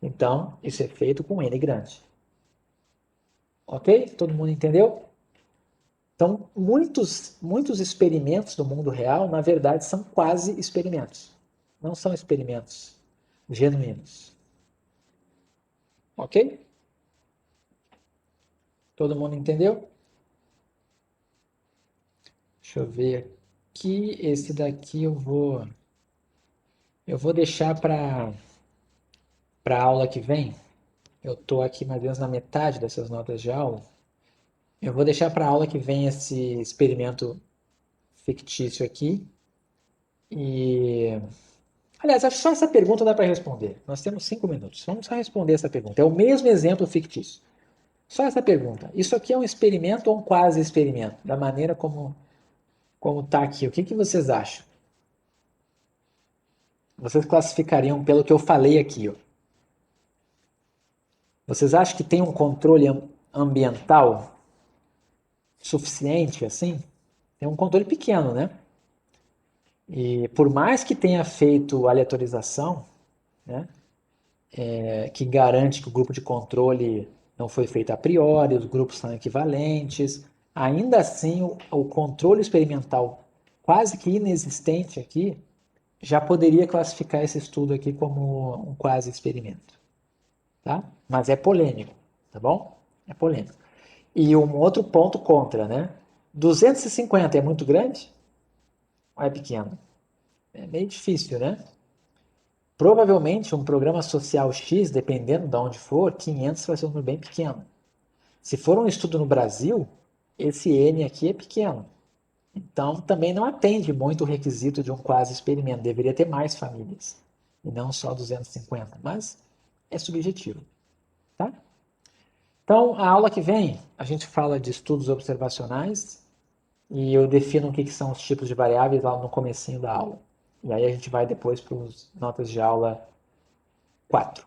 Então, isso é feito com N grande. Ok? Todo mundo entendeu? Então, muitos experimentos do mundo real, na verdade, são quase experimentos. Não são experimentos genuínos. Ok? Todo mundo entendeu? Deixa eu ver aqui. Esse daqui eu vou deixar para a aula que vem. Eu estou aqui mais ou menos na metade dessas notas de aula. Eu vou deixar para a aula que vem esse experimento fictício aqui. E, aliás, acho que só essa pergunta dá para responder. Nós temos 5 minutos. Vamos só responder essa pergunta. É o mesmo exemplo fictício. Só essa pergunta. Isso aqui é um experimento ou um quase experimento? Da maneira como está aqui. O que vocês acham? Vocês classificariam pelo que eu falei aqui. Ó. Vocês acham que tem um controle ambiental suficiente assim? Tem um controle pequeno, né? E por mais que tenha feito aleatorização, né, que garante que o grupo de controle não foi feito a priori, os grupos são equivalentes. Ainda assim, o controle experimental quase que inexistente aqui já poderia classificar esse estudo aqui como um quase experimento, tá? Mas é polêmico, tá bom? É polêmico. E um outro ponto contra, né? 250 é muito grande ou é pequeno? É meio difícil, né? Provavelmente um programa social X, dependendo de onde for, 500 vai ser um número bem pequeno. Se for um estudo no Brasil, esse N aqui é pequeno. Então, também não atende muito o requisito de um quase experimento. Deveria ter mais famílias, e não só 250, mas é subjetivo, tá? Então, a aula que vem, a gente fala de estudos observacionais e eu defino o que são os tipos de variáveis lá no comecinho da aula. E aí a gente vai depois para as notas de aula 4.